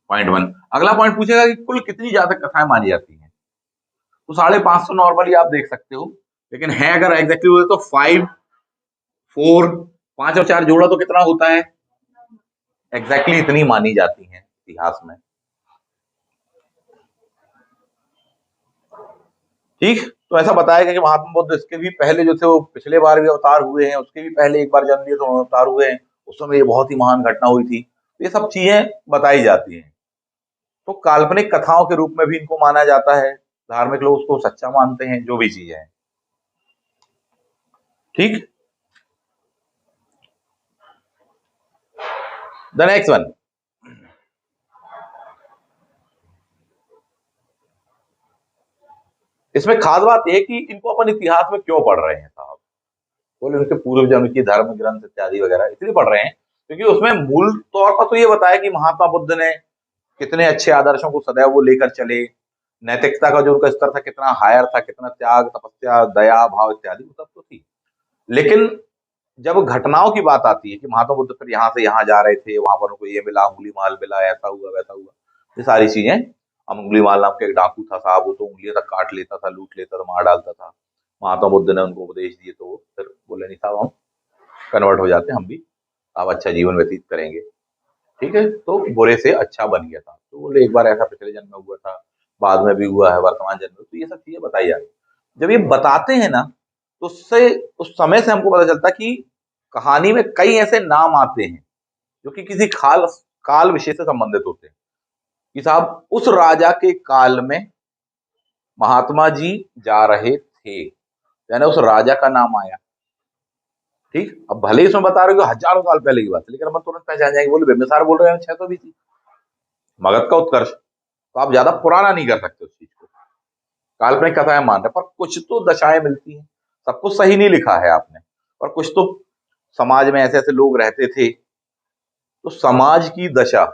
Point one. अगला पॉइंट पूछेगा कि कुल कितनी जातक कथाएं मानी जाती हैं, तो 550 नॉर्मली आप देख सकते हो, लेकिन है अगर एग्जैक्टली हुए तो 5 4 5 और 4 जोड़ा तो कितना होता है, एग्जैक्टली इतनी मानी जाती हैं इतिहास में। ठीक, तो ऐसा बताया गया कि महात्मा बुद्ध इसके भी पहले जो थे वो पिछले बार भी अवतार हुए हैं, उसके भी पहले एक बार जन्म लिए तो अवतार हुए हैं, उस समय ये बहुत ही महान घटना हुई थी। ये सब चीजें बताई जाती हैं। तो काल्पनिक कथाओं के रूप में भी इनको माना जाता है, धार्मिक लोग उसको सच्चा मानते हैं, जो भी चीजें हैं। ठीक, द नेक्स्ट वन, इसमें खास बात यह कि इनको अपन इतिहास में क्यों पढ़ रहे हैं साहब, बोले उनके पूर्व जन्म की धर्म ग्रंथ इत्यादि वगैरह इसलिए पढ़ रहे हैं क्योंकि उसमें मूल तौर पर तो ये बताया कि महात्मा बुद्ध ने कितने अच्छे आदर्शों को सदैव वो लेकर चले, नैतिकता का जो उनका स्तर था कितना हायर था, कितना त्याग, तपस्या, दया भाव इत्यादि सब तो थी। लेकिन जब घटनाओं की बात आती है कि महात्मा बुद्ध फिर यहाँ से यहाँ जा रहे थे, वहां पर उनको ये मिला, अंगुली माल मिला, ऐसा हुआ वैसा हुआ, ये सारी चीजें, अंगुली माल नाम के एक डाकू था साहब, वो तो उंगलियां तक काट लेता था, लूट लेता था, मार डालता था। महात्मा बुद्ध ने उनको उपदेश दिए तो फिर बोले नहीं साहब हम कन्वर्ट हो जाते, हम भी अब अच्छा जीवन व्यतीत करेंगे। ठीक है, तो बुरे से अच्छा बन गया था। तो बोले एक बार ऐसा पिछले जन्म में हुआ था, बाद में भी हुआ है, वर्तमान जन्म में, तो ये सब चीजें बताई जा रही। जब ये बताते हैं ना तो उससे उस समय से हमको पता चलता कि कहानी में कई ऐसे नाम आते हैं जो कि किसी खाल काल विशेष से संबंधित होते हैं कि साहब उस राजा के काल में महात्मा जी जा रहे थे, यानी उस राजा का नाम आया। ठीक, अब भले ही इसमें बता रहे हो कि हजारों साल पहले की बात है, लेकिन हम तुरंत पहचान जाएंगे, बोले बिम्बिसार बोल रहे हैं 620, मगध का उत्कर्ष, तो आप ज्यादा पुराना नहीं कर सकते उस चीज को, काल्पनिक कथाएं मान रहे, पर कुछ तो दशाएं मिलती हैं, सब कुछ सही नहीं लिखा है आपने, और कुछ तो समाज में ऐसे ऐसे लोग रहते थे, तो समाज की दशा,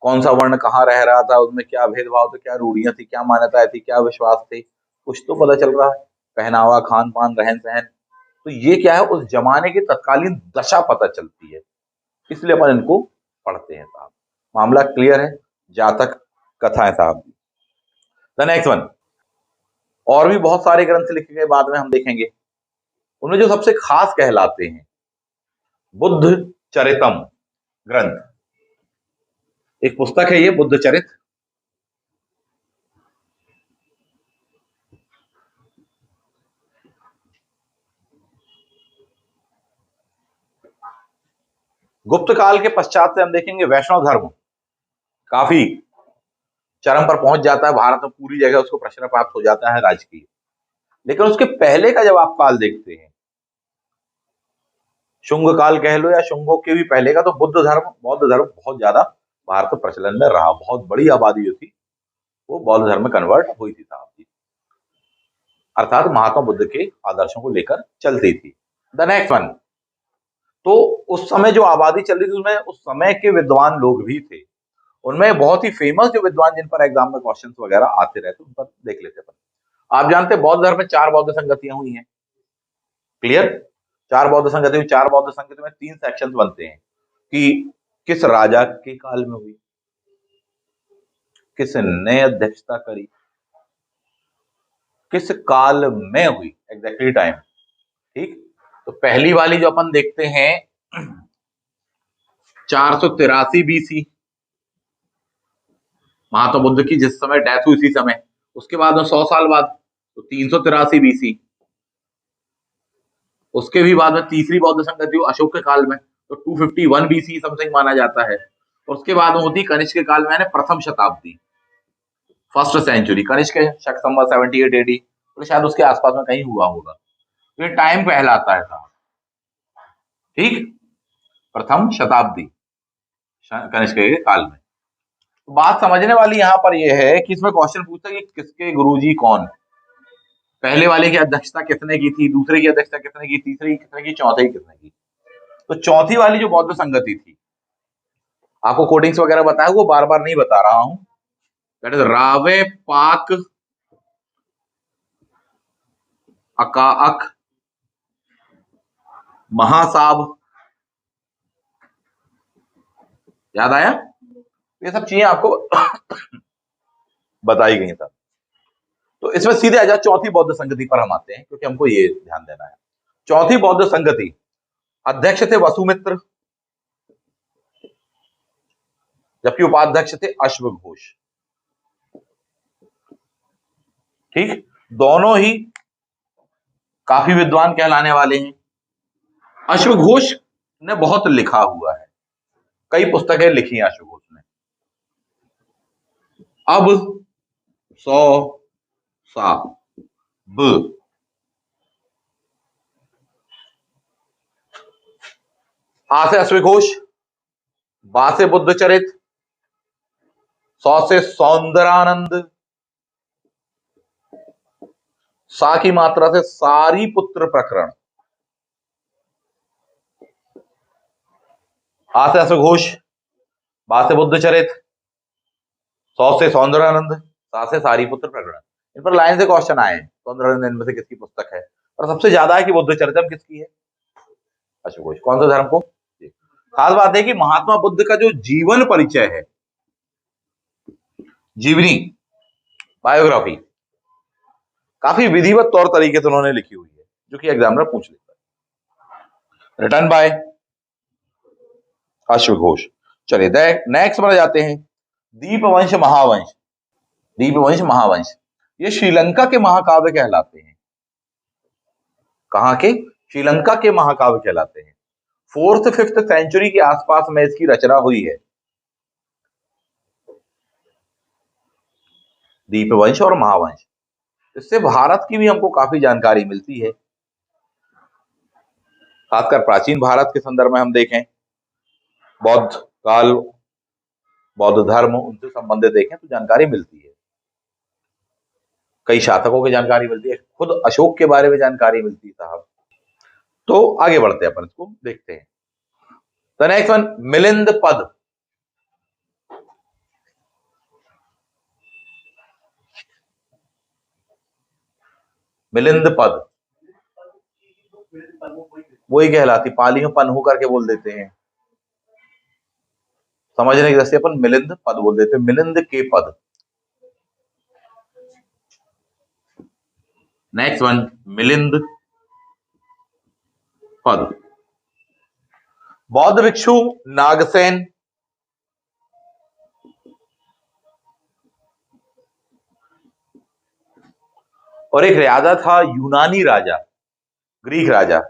कौन सा वर्ण कहाँ रह रहा था, उसमें क्या भेदभाव थे, क्या रूढ़ियां थी, क्या मान्यताएं थी, क्या विश्वास थे, कुछ तो पता चल रहा है, पहनावा, खान पान, रहन सहन, तो ये क्या है, उस जमाने की तत्कालीन दशा पता चलती है, इसलिए अपन इनको पढ़ते हैं साहब। मामला क्लियर है, जातक कथाएं साहब। द नेक्स्ट वन, और भी बहुत सारे ग्रंथ लिखे गए, बाद में हम देखेंगे, उनमें जो सबसे खास कहलाते हैं बुद्ध चरितम ग्रंथ, एक पुस्तक है ये बुद्ध चरित। गुप्त काल के पश्चात से हम देखेंगे वैष्णव धर्म काफी चरम पर पहुंच जाता है, भारत में पूरी जगह उसको प्रश्रय प्राप्त हो जाता है राजकीय। लेकिन उसके पहले का जब आप काल देखते हैं, शुंग काल कह लो या शुंगों के भी पहले का, तो बुद्ध धर्म, बौद्ध धर्म बहुत ज्यादा भारत में प्रचलन में रहा, बहुत बड़ी आबादी जो थी वो बौद्ध धर्म में कन्वर्ट हुई थी साहब जी, अर्थात महात्मा बुद्ध के आदर्शों को लेकर चलती थी। द नेक्स्ट वन, तो उस समय जो आबादी चल रही थी उसमें उस समय के विद्वान लोग भी थे, उनमें बहुत ही फेमस जो विद्वान जिन पर एग्जाम में क्वेश्चंस वगैरह आते रहते उन पर देख लेते हैं। आप जानते हैं बौद्ध धर्म में 4 बौद्ध संगतियां हुई हैं, क्लियर, 4 बौद्ध संगति हुई, 4 बौद्ध संगति में 3 सेक्शंस बनते हैं कि किस राजा के काल में हुई, किसने अध्यक्षता करी, किस काल में हुई, एग्जैक्टली टाइम। ठीक, तो पहली वाली जो अपन देखते हैं 483 BC, महात्मा बुद्ध की जिस समय डेथ हुई उसी समय, उसके बाद में 100 साल बाद तो 383 BC, उसके भी बाद में तीसरी बौद्ध संगति हुई अशोक के काल में, तो 251 BC समथिंग माना जाता है। और उसके बाद में होती कनिष्क के काल में, यानी प्रथम शताब्दी, फर्स्ट सेंचुरी। कनिष्क के शक संवत 78 AD, तो शायद उसके आसपास में कहीं हुआ होगा। तो ये टाइम कहलाता है साहब, ठीक, प्रथम शताब्दी कनिष्क के काल में। तो बात समझने वाली यहाँ पर यह है कि इसमें क्वेश्चन पूछता है कि किसके गुरुजी कौन, पहले वाले की अध्यक्षता किसने की थी, दूसरे की अध्यक्षता किसने की, तीसरे की किसने की, चौथे की किसने की। तो चौथी वाली जो बौद्ध संगति थी, आपको कोडिंग्स वगैरह बताया, वो बार बार नहीं बता रहा हूं, दैट इज रावे पाक अकाअक महासाब, याद आया, ये सब चीजें आपको बताई गई था। तो इसमें सीधे आ जाए चौथी बौद्ध संगति पर हम आते हैं, क्योंकि हमको ये ध्यान देना है। चौथी बौद्ध संगति, अध्यक्ष थे वसुमित्र, जबकि उपाध्यक्ष थे अश्वघोष, ठीक, दोनों ही काफी विद्वान कहलाने वाले हैं। अश्वघोष ने बहुत लिखा हुआ है, कई पुस्तकें लिखी हैं अश्वघोष ने। अब 100 सा ब, आ से अश्वघोष, बा से बुद्ध चरित, 100 से सौंदरानंद, सा की मात्रा से सारी पुत्र प्रकरण, आ से अश्वघोष, बा से बुद्ध चरित, 100 से सौंदरानंद, सा से सारी पुत्र प्रकरण। इन पर लाइन से क्वेश्चन आए, सौंदरानंद इनमें से किसकी पुस्तक है, और सबसे ज्यादा है कि बुद्ध चरितम किसकी है, अश्वघोष। कौन सा धर्म को, खास बात है कि महात्मा बुद्ध का जो जीवन परिचय है, जीवनी, बायोग्राफी, काफी विधिवत तौर तरीके से उन्होंने लिखी हुई है, जो कि एग्जामिनर पूछ लेता है। रिटर्न बाय अश्वघोष। चलिए नेक्स्ट पर जाते हैं, दीपवंश महावंश। दीपवंश महावंश ये श्रीलंका के महाकाव्य कहलाते हैं। कहां के, श्रीलंका के महाकाव्य कहलाते हैं। 4th 5th सेंचुरी के आसपास में इसकी रचना हुई है, दीपवंश और महावंश। इससे भारत की भी हमको काफी जानकारी मिलती है, खासकर प्राचीन भारत के संदर्भ में हम देखें, बौद्ध काल, बौद्ध धर्म, उनसे संबंधित देखें तो जानकारी मिलती है, कई शासकों की जानकारी मिलती है, खुद अशोक के बारे में जानकारी मिलती है साहब। तो आगे बढ़ते हैं, अपन इसको देखते हैं। द नेक्स्ट वन, मिलिंद पद। मिलिंद पद वही कहलाती, पाली में पन होकर के बोल देते हैं, समझने की दृष्टि अपन मिलिंद पद बोल देते हैं, मिलिंद के पद। नेक्स्ट वन, मिलिंद पद। बौद्ध भिक्षु नागसेन, और एक राजा था यूनानी राजा, ग्रीक राजा,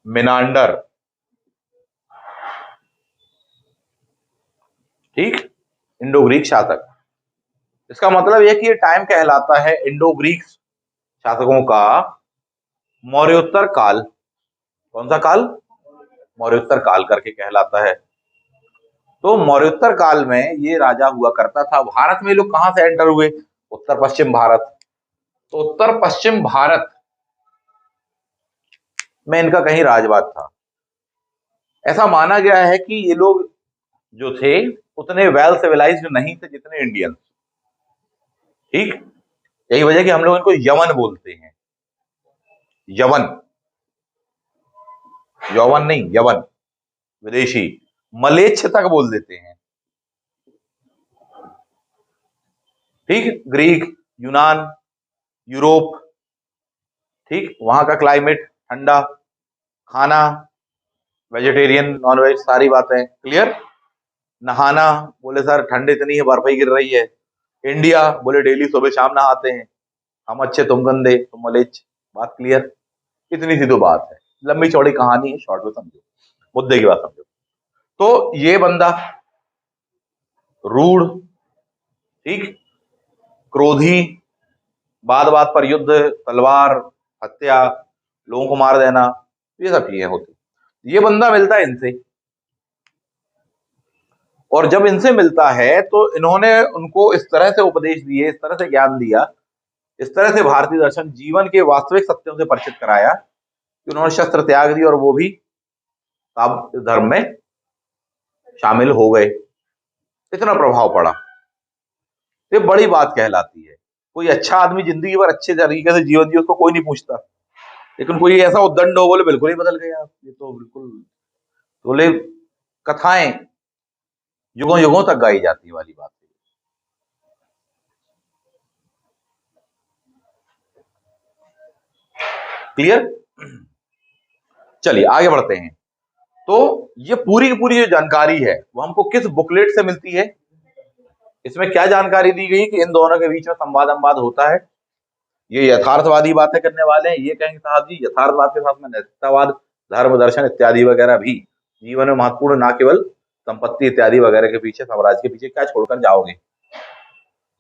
मिनांडर, ठीक, इंडो ग्रीक शासक। इसका मतलब यह कि ये टाइम कहलाता है इंडो ग्रीक शासकों का मौर्योत्तर काल। कौन सा काल, मौर्योत्तर काल करके कहलाता है। तो मौर्योत्तर काल में ये राजा हुआ करता था। भारत में लोग कहां से एंटर हुए, उत्तर पश्चिम भारत। तो उत्तर पश्चिम भारत में इनका कहीं राजवास था। ऐसा माना गया है कि ये लोग जो थे उतने वेल सिविलाइज्ड नहीं थे जितने इंडियंस, ठीक, यही वजह कि हम लोग इनको यवन बोलते हैं, यवन, यौवन नहीं, यवन, विदेशी, मलेच्छ तक बोल देते हैं, ठीक, ग्रीक, यूनान, यूरोप, ठीक, वहां का क्लाइमेट ठंडा, खाना, वेजिटेरियन नॉन वेज सारी बातें क्लियर। नहाना, बोले सर ठंड इतनी है बर्फ ही गिर रही है। इंडिया, बोले डेली सुबह शाम नहाते हैं। हम अच्छे तुम गंदे तुम मलेच। बात क्लियर। इतनी सी तो बात है, लंबी चौड़ी कहानी है, शॉर्ट में समझो, मुद्दे की बात समझो। तो ये बंदा रूढ़, ठीक, क्रोधी, बात बात पर युद्ध, तलवार, हत्या, लोगों को मार देना, ये सब चीजें होती। ये बंदा मिलता है इनसे, और जब इनसे मिलता है तो इन्होंने उनको इस तरह से उपदेश दिए, इस तरह से ज्ञान दिया, इस तरह से भारतीय दर्शन जीवन के वास्तविक सत्यों से परिचित कराया कि उन्होंने शस्त्र त्याग दी और वो भी अब धर्म में शामिल हो गए। इतना प्रभाव पड़ा, ये बड़ी बात कहलाती है। कोई अच्छा आदमी जिंदगी भर अच्छे तरीके से जीवन जिए उसको कोई नहीं पूछता, लेकिन कोई ऐसा उद्दंड हो बोले बिल्कुल ही बदल गया, ये तो बिल्कुल, बोले कथाएं युगों युगों तक गाई जाती वाली बात है। क्लियर। चलिए आगे बढ़ते हैं। तो ये पूरी की पूरी जो जानकारी है वो हमको किस बुकलेट से मिलती है? इसमें क्या जानकारी दी गई कि इन दोनों के बीच में संवाद होता है। ये यथार्थवादी बातें करने वाले हैं, ये कहेंगे साहब जी यथार्थवाद के साथ में नैतिकतावाद, धर्म दर्शन इत्यादि वगैरह भी जीवन में महत्वपूर्ण, ना केवल संपत्ति इत्यादि वगैरह के पीछे, साम्राज्य के पीछे क्या छोड़कर जाओगे।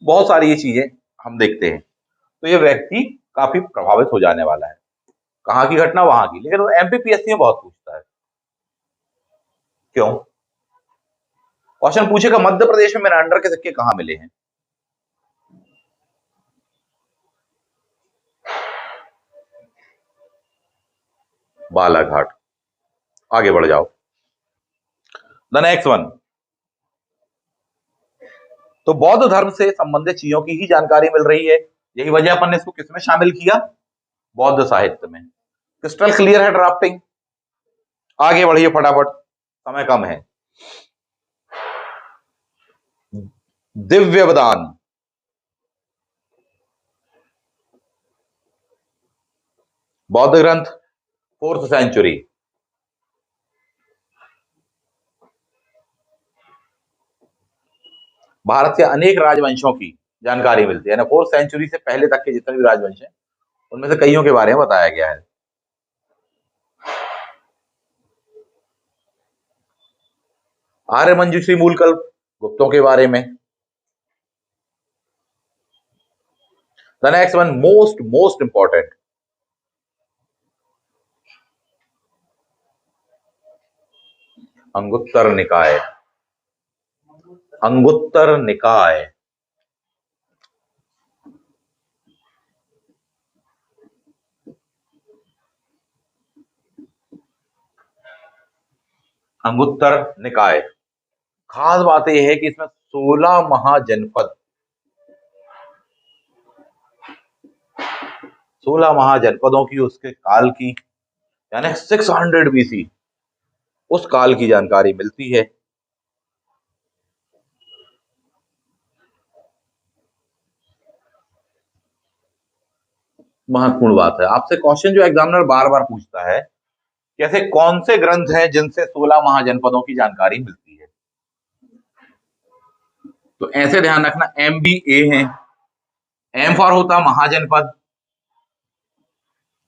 बहुत सारी ये चीजें हम देखते हैं। तो ये व्यक्ति काफी प्रभावित हो जाने वाला है। कहाँ की घटना वहां की, लेकिन वो एमपीपीएससी में बहुत पूछता है। क्यों? क्वेश्चन पूछेगा मध्य प्रदेश में मेनांडर के सिक्के कहां मिले हैं? बालाघाट। आगे बढ़ जाओ, द नेक्स्ट वन। तो बौद्ध धर्म से संबंधित चीजों की ही जानकारी मिल रही है, यही वजह अपन ने इसको किसमें शामिल किया? बौद्ध साहित्य में। क्रिस्टल क्लियर है ड्राफ्टिंग। आगे बढ़िए फटाफट, समय कम है। दिव्यवदान, बौद्ध ग्रंथ, 4th सेंचुरी। भारत के अनेक राजवंशों की जानकारी मिलती है ना, 4th सेंचुरी से पहले तक के जितने भी राजवंश हैं उनमें से कईयों के बारे में बताया गया है। आर्य मंजूश्री मूलकल्प, गुप्तों के बारे में। The next one, most most important, Anguttara निकाय। अंगुत्तर निकाय, अंगुत्तर निकाय। खास बात यह है कि इसमें 16 महाजनपद, 16 महाजनपदों की उसके काल की, यानी 600 बीसी उस काल की जानकारी मिलती है। महत्वपूर्ण बात है, आपसे क्वेश्चन जो एग्जामिनर बार बार पूछता है कि ऐसे कौन से ग्रंथ हैं जिनसे 16 महाजनपदों की जानकारी मिलती है। तो ऐसे ध्यान रखना, MBA है, M फॉर होता है महाजनपद,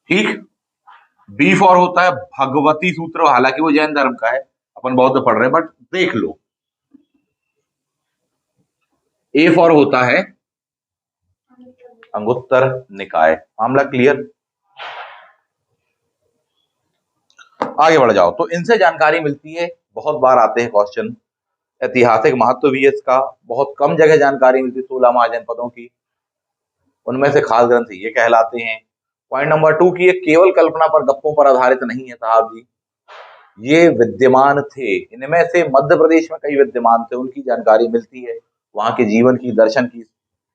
ठीक, B फॉर होता है भगवती सूत्र, हालांकि वो जैन धर्म का है, अपन बौद्ध पढ़ रहे हैं बट देख लो। A फॉर होता है अंगुत्तर निकाय। मामला क्लियर। आगे बढ़ जाओ, तो इनसे जानकारी मिलती है, बहुत बार आते हैं क्वेश्चन। ऐतिहासिक महत्व भी है इसका, बहुत कम जगह जानकारी मिलती है 16 महाजनपदों की, उनमें से खास ग्रंथ ये कहलाते हैं। पॉइंट नंबर 2 की, ये केवल कल्पना पर, गप्पों पर आधारित नहीं है साहब जी, ये विद्यमान थे। इनमें से मध्य प्रदेश में कई विद्यमान थे, उनकी जानकारी मिलती है, वहां के जीवन की, दर्शन की,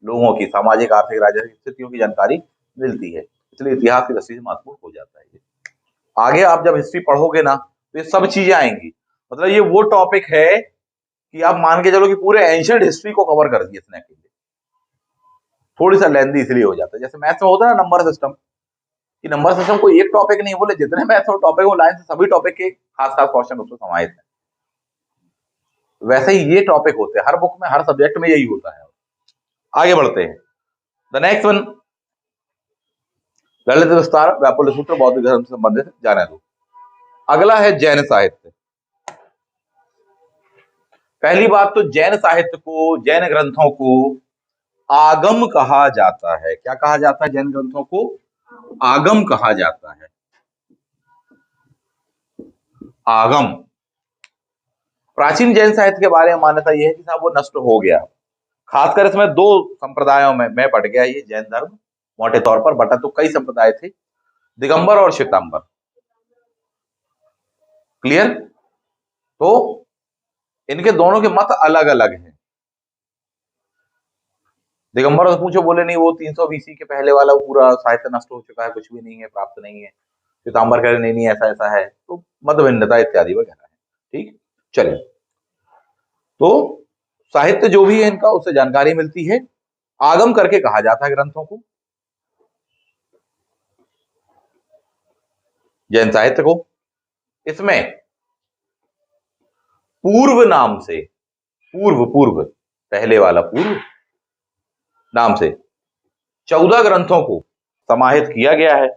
लोगों की सामाजिक आर्थिक राजनीतिक स्थितियों की जानकारी मिलती है। इसलिए इतिहास की दृष्टि से महत्वपूर्ण हो जाता है ये। आगे आप जब हिस्ट्री पढ़ोगे ना तो ये सब चीजें आएंगी। मतलब ये वो टॉपिक है कि आप मान के चलो कि पूरे एंशिएंट हिस्ट्री को कवर कर दिया इसने अकेले। थोड़ी सा लेंदी इसलिए हो जाता है, जैसे मैथ्स में होता है ना नंबर सिस्टम, कि नंबर सिस्टम कोई एक टॉपिक नहीं बोले, जितने मैथ्स और टॉपिक वो लाइन से सभी टॉपिक के खास खास क्वेश्चन उसमें समाहित है। वैसे ही ये टॉपिक होते हैं हर बुक में, हर सब्जेक्ट में यही होता है। आगे बढ़ते हैं। द नेक्स्ट वन, ललित विस्तार, व्यापुल सूत्र, बौद्धिक धर्म से संबंधित जाने दो। अगला है जैन साहित्य। पहली बात तो जैन साहित्य को, जैन ग्रंथों को आगम कहा जाता है। क्या कहा जाता है? जैन ग्रंथों को आगम कहा जाता है। आगम। प्राचीन जैन साहित्य के बारे में मान्यता यह है कि साहब वो नष्ट हो गया। खासकर इसमें दो संप्रदायों में बट गया ये जैन धर्म, मोटे तौर पर बटा तो कई संप्रदाय थे, दिगंबर और श्वेतांबर। क्लियर? तो इनके दोनों के मत अलग अलग हैं। दिगंबर से पूछो, बोले नहीं वो 300 बीसी के पहले वाला पूरा साहित्य नष्ट हो चुका है, कुछ भी नहीं है, प्राप्त नहीं है। श्वेतांबर कह रहे नहीं नहीं ऐसा ऐसा है। तो मत भिन्नता इत्यादि वगैरह है। ठीक, चलिए। तो साहित्य जो भी है इनका, उससे जानकारी मिलती है। आगम करके कहा जाता है ग्रंथों को, जैन साहित्य को। इसमें पूर्व नाम से, पूर्व पूर्व पहले वाला पूर्व नाम से 14 ग्रंथों को समाहित किया गया है।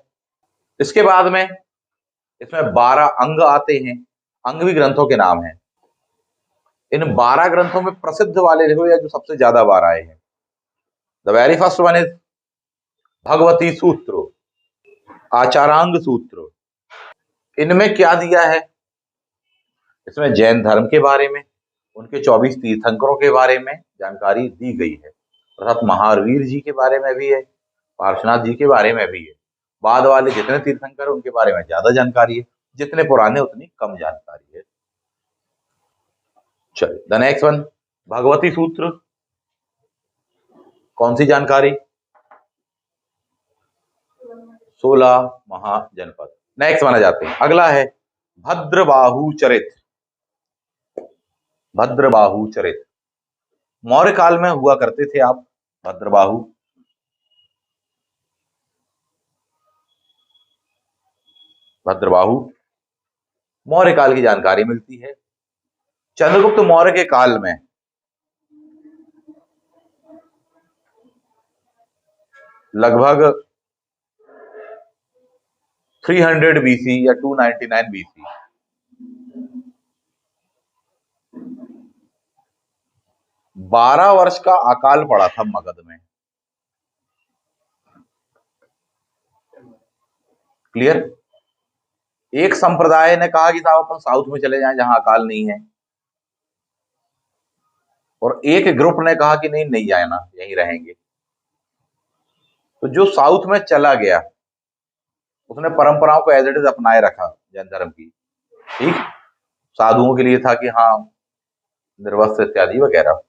इसके बाद में इसमें 12 अंग आते हैं। अंग भी ग्रंथों के नाम हैं। इन 12 ग्रंथों में प्रसिद्ध वाले देखो, या जो सबसे ज्यादा बार आए हैं। The very first one is Bhagwati सूत्र, आचारांग सूत्र। इनमें क्या दिया है? इसमें जैन धर्म के बारे में, उनके 24 तीर्थंकरों के बारे में जानकारी दी गई है। अर्थात महावीर जी के बारे में भी है, पार्श्वनाथ जी के बारे में भी है। बाद वाले जितने तीर्थंकर उनके बारे में ज्यादा जानकारी है, जितने पुराने उतनी कम जानकारी है। चलिए, द नेक्स्ट वन, भगवती सूत्र। कौन सी जानकारी? 16 महाजनपद। नेक्स्ट माना जाते हैं। अगला है भद्रबाहु चरित। भद्रबाहु चरित मौर्य काल में हुआ करते थे आप। भद्रबाहु, भद्रबाहु मौर्य काल की जानकारी मिलती है। चंद्रगुप्त मौर्य के काल में लगभग 300 बीसी या 299 बीसी बारह वर्ष का अकाल पड़ा था मगध में। क्लियर? एक संप्रदाय ने कहा कि साहब अपन साउथ में चले जाएं जहां अकाल नहीं है, और एक ग्रुप ने कहा कि नहीं नहीं जाना, यहीं रहेंगे। तो जो साउथ में चला गया उसने परंपराओं को एज इट इज अपनाए रखा, जैन धर्म की। ठीक, साधुओं के लिए था कि हाँ निर्वस्त्र इत्यादि वगैरह।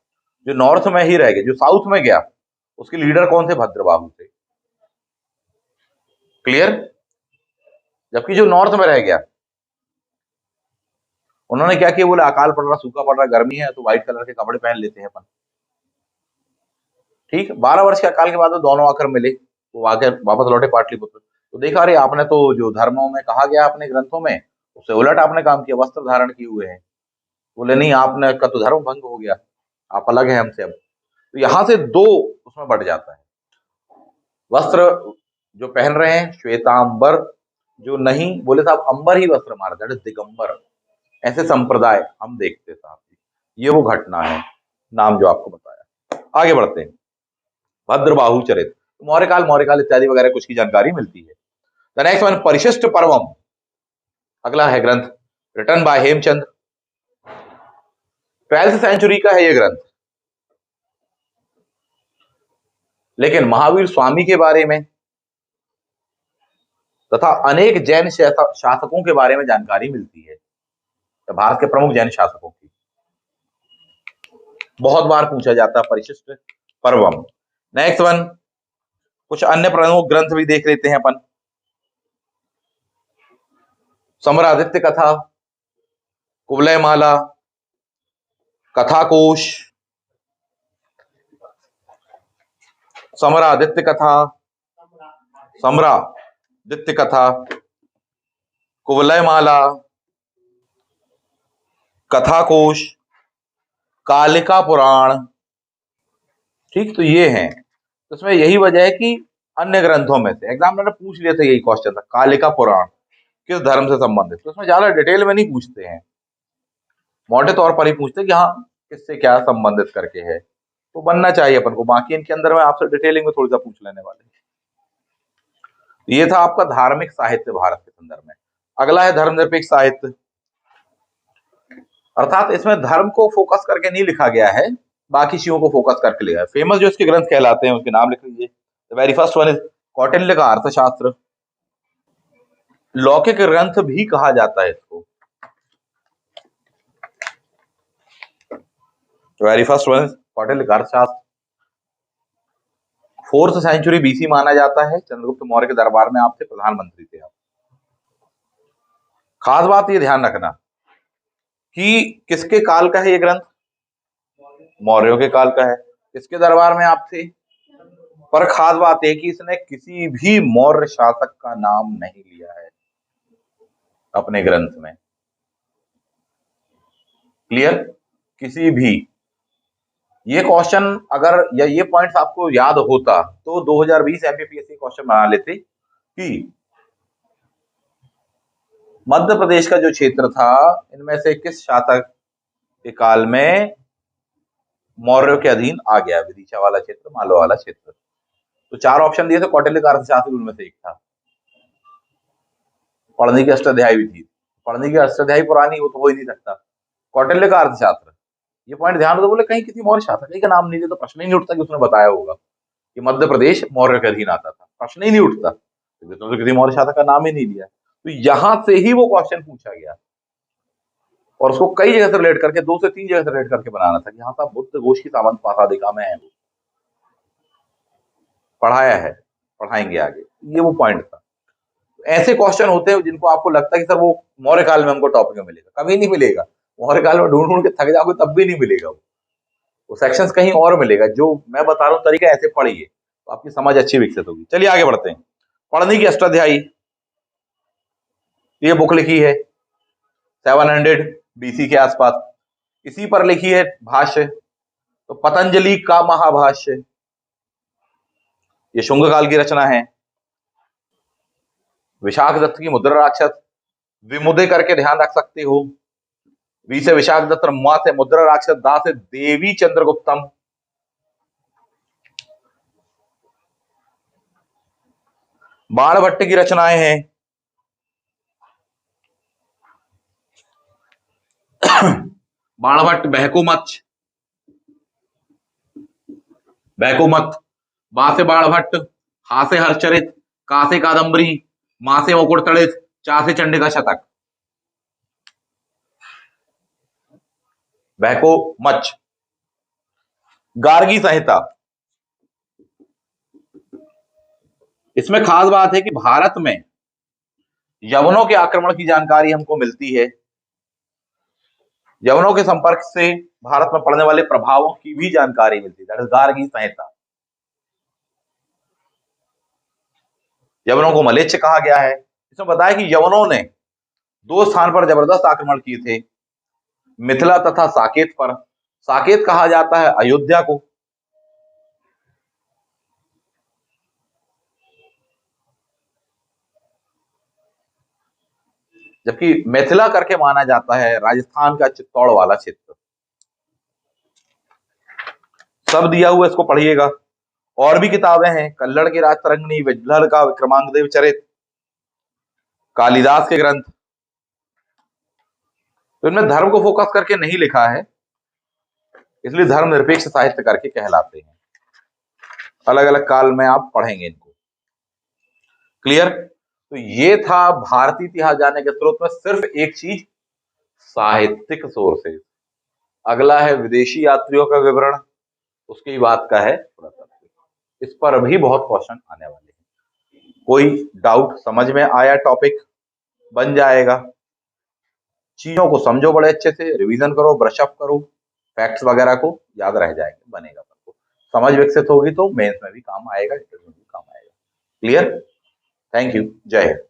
जो नॉर्थ में ही रह गए, जो साउथ में गया उसके लीडर कौन थे? भद्रबाहु थे। क्लियर? जबकि जो नॉर्थ में रह गया उन्होंने क्या किया? बोले अकाल पड़ रहा, सूखा पड़ रहा, गर्मी है, तो व्हाइट कलर के कपड़े पहन लेते हैं अपन। ठीक, 12 वर्ष के अकाल के बाद वो दोनों आकर मिले, वो आकर वापस लौटे पाटलिपुत्र। तो देखा, अरे आपने तो जो धर्मों में कहा गया अपने ग्रंथों में उससे उलट आपने काम किया, वस्त्र धारण किए हुए हैं। बोले नहीं, आपने का तो धर्म भंग हो गया, आप अलग है हमसे अब। तो यहां से दो उसमें बढ़ जाता है। वस्त्र जो पहन रहे हैं श्वेतांबर, जो नहीं बोले साहब अंबर ही वस्त्र मार, दैट इज दिगंबर। ऐसे संप्रदाय हम देखते साहब। ये वो घटना है, नाम जो आपको बताया। आगे बढ़ते हैं। भद्रबाहु चरित, मौर्य काल इत्यादि वगैरह कुछ की जानकारी मिलती है। द नेक्स्ट वन, परिशिष्ट पर्वम। अगला है ग्रंथ, written by Hemchand. 12th century का है ये ग्रंथ। लेकिन महावीर स्वामी के बारे में तथा अनेक जैन शासकों के बारे में जानकारी मिलती है। तो भारत के प्रमुख जैन शासकों की बहुत बार पूछा जाता है परिशिष्ट पर्वम। नेक्स्ट वन, कुछ अन्य प्रमुख ग्रंथ भी देख लेते हैं अपन। समरादित्य कथा, कुवलय माला, कथाकोश, समरादित्य कथा, समरा दित्य कथा, कुवलय माला, कथाकोश, कालिका पुराण। ठीक, तो ये हैं। तो इसमें यही वजह है कि अन्य ग्रंथों में से एग्जाम ने पूछ लिया था, यही क्वेश्चन था, कालिका पुराण किस धर्म से संबंधित। तो उसमें ज्यादा डिटेल में नहीं पूछते हैं, मोटे तौर पर ही पूछते हैं कि हाँ किससे क्या संबंधित करके है, तो बनना चाहिए अपन को। बाकी इनके अंदर में आपसे डिटेलिंग में थोड़ी सा पूछ लेने वाले हैं। ये था आपका धार्मिक साहित्य भारत के संदर्भ में। अगला है धर्मनिरपेक्ष साहित्य, अर्थात इसमें धर्म को फोकस करके नहीं लिखा गया है, बाकी चीजों को फोकस करके लिखा है। फेमस जो इसके ग्रंथ कहलाते हैं उसके नाम लिख लीजिए। The very first one is Kautilya का अर्थशास्त्र, लौकिक ग्रंथ भी कहा जाता है इसको। Very first one is Kautilya का अर्थशास्त्र, 4th सेंचुरी बीसी माना जाता है, चंद्रगुप्त मौर्य के दरबार में आप थे, प्रधानमंत्री थे आप। खास बात ये ध्यान रखना कि किसके काल का है ये ग्रंथ, मौर्यों के काल का है, किसके दरबार में आप थे। पर खास बात है कि इसने किसी भी मौर्य शासक का नाम नहीं लिया है अपने ग्रंथ में। क्लियर, किसी भी। ये क्वेश्चन अगर या ये पॉइंट्स आपको याद होता तो 2020 एमपीपीएससी क्वेश्चन बना लेते कि मध्य प्रदेश का जो क्षेत्र था इनमें से किस शासक के काल में मौर्यों के अधीन आ गया, विदिशा वाला क्षेत्र, मालवा वाला क्षेत्र। तो 4 ऑप्शन दिए थे, कौटिल्य का अर्थशास्त्र उनमें से एक था। पढ़ने की अष्टाध्यायी भी थी, पढ़ने की अष्टाध्यायी पुरानी वो तो हो ही नहीं सकता। कौटिल्य का अर्थशास्त्र, ये पॉइंट ध्यान दो, बोले कहीं किसी मौर्य शासक का नाम नहीं दिया तो प्रश्न ही नहीं उठता कि उसने बताया होगा कि मध्य प्रदेश मौर्य के अधीन आता था, प्रश्न ही नहीं उठता, तो किसी मौर्य शासक का नाम ही नहीं लिया। तो यहां से ही वो क्वेश्चन पूछा गया और उसको कई जगह से रिलेट करके, 2 से 3 जगह से रिलेट करके बनाना था कि हाँ साहब बुद्ध घोष की सामंत प्रासादिका में है, वो पढ़ाया है, पढ़ाएंगे आगे, ये वो पॉइंट था। ऐसे क्वेश्चन होते हैं जिनको आपको लगता है कि सर वो मौर्य काल में हमको टॉपिक में मिलेगा, कभी नहीं मिलेगा। मौर्य काल में ढूंढ ढूंढ के थक जाओगे तब भी नहीं मिलेगा वो सेक्शंस कहीं और मिलेगा। जो मैं बता रहा हूँ तरीका ऐसे पढ़िए तो आपकी समझ अच्छी विकसित होगी। चलिए आगे बढ़ते हैं। पढ़ने की अष्टाध्यायी, ये बुक लिखी है 700 बीसी के आसपास, इसी पर लिखी है भाष्य, तो पतंजलि का महाभाष्य, ये शुंग काल की रचना है। विशाख दत्त की मुद्रा राक्षस, विमुदे करके ध्यान रख सकते हो। वी से विशाख दत्त, मुआ से मुद्रा राक्षस, दा से देवी चंद्रगुप्तम। बाणभट्ट की रचनाएं हैं, बाणभट्ट बहकुमत, बहकुमत, बा से बाणभट्ट, हा से हर्षचरित, का से कादम्बरी, मा से मुकुट तड़ित, चा से चंडिका शतक। बहकुमच। गार्गी संहिता, इसमें खास बात है कि भारत में यवनों के आक्रमण की जानकारी हमको मिलती है, यवनों के संपर्क से भारत में पड़ने वाले प्रभावों की भी जानकारी मिलती है, गार्गी संहिता। यवनों को मलेच्छ कहा गया है। इसमें बताया कि यवनों ने 2 स्थान पर जबरदस्त आक्रमण किए थे, मिथिला तथा साकेत पर। साकेत कहा जाता है अयोध्या को, जबकि मिथिला करके माना जाता है राजस्थान का चित्तौड़ वाला क्षेत्र। सब दिया हुआ, इसको पढ़िएगा। और भी किताबें हैं, कल्लड़ की राजतरंगिणी, विज्लर का विक्रमांगदेव चरित, कालिदास के ग्रंथ। तो इनमें धर्म को फोकस करके नहीं लिखा है, इसलिए धर्मनिरपेक्ष साहित्य करके कहलाते हैं। अलग अलग काल में आप पढ़ेंगे इनको। क्लियर। तो ये था भारतीय इतिहास जानने के स्रोत में सिर्फ एक चीज, साहित्यिक सोर्सेज। अगला है विदेशी यात्रियों का विवरण, उसकी बात का है पुरातत्व। इस पर भी बहुत क्वेश्चन आने वाले हैं। कोई डाउट समझ में आया, टॉपिक बन जाएगा। चीजों को समझो बड़े अच्छे से, रिवीजन करो, ब्रशअप करो, फैक्ट्स वगैरह को याद रह जाएंगे, बनेगा सबको। समझ विकसित होगी तो मेंस में भी काम आएगा, इंटरव्यू में भी काम आएगा। क्लियर। Thank you. जय हिंद।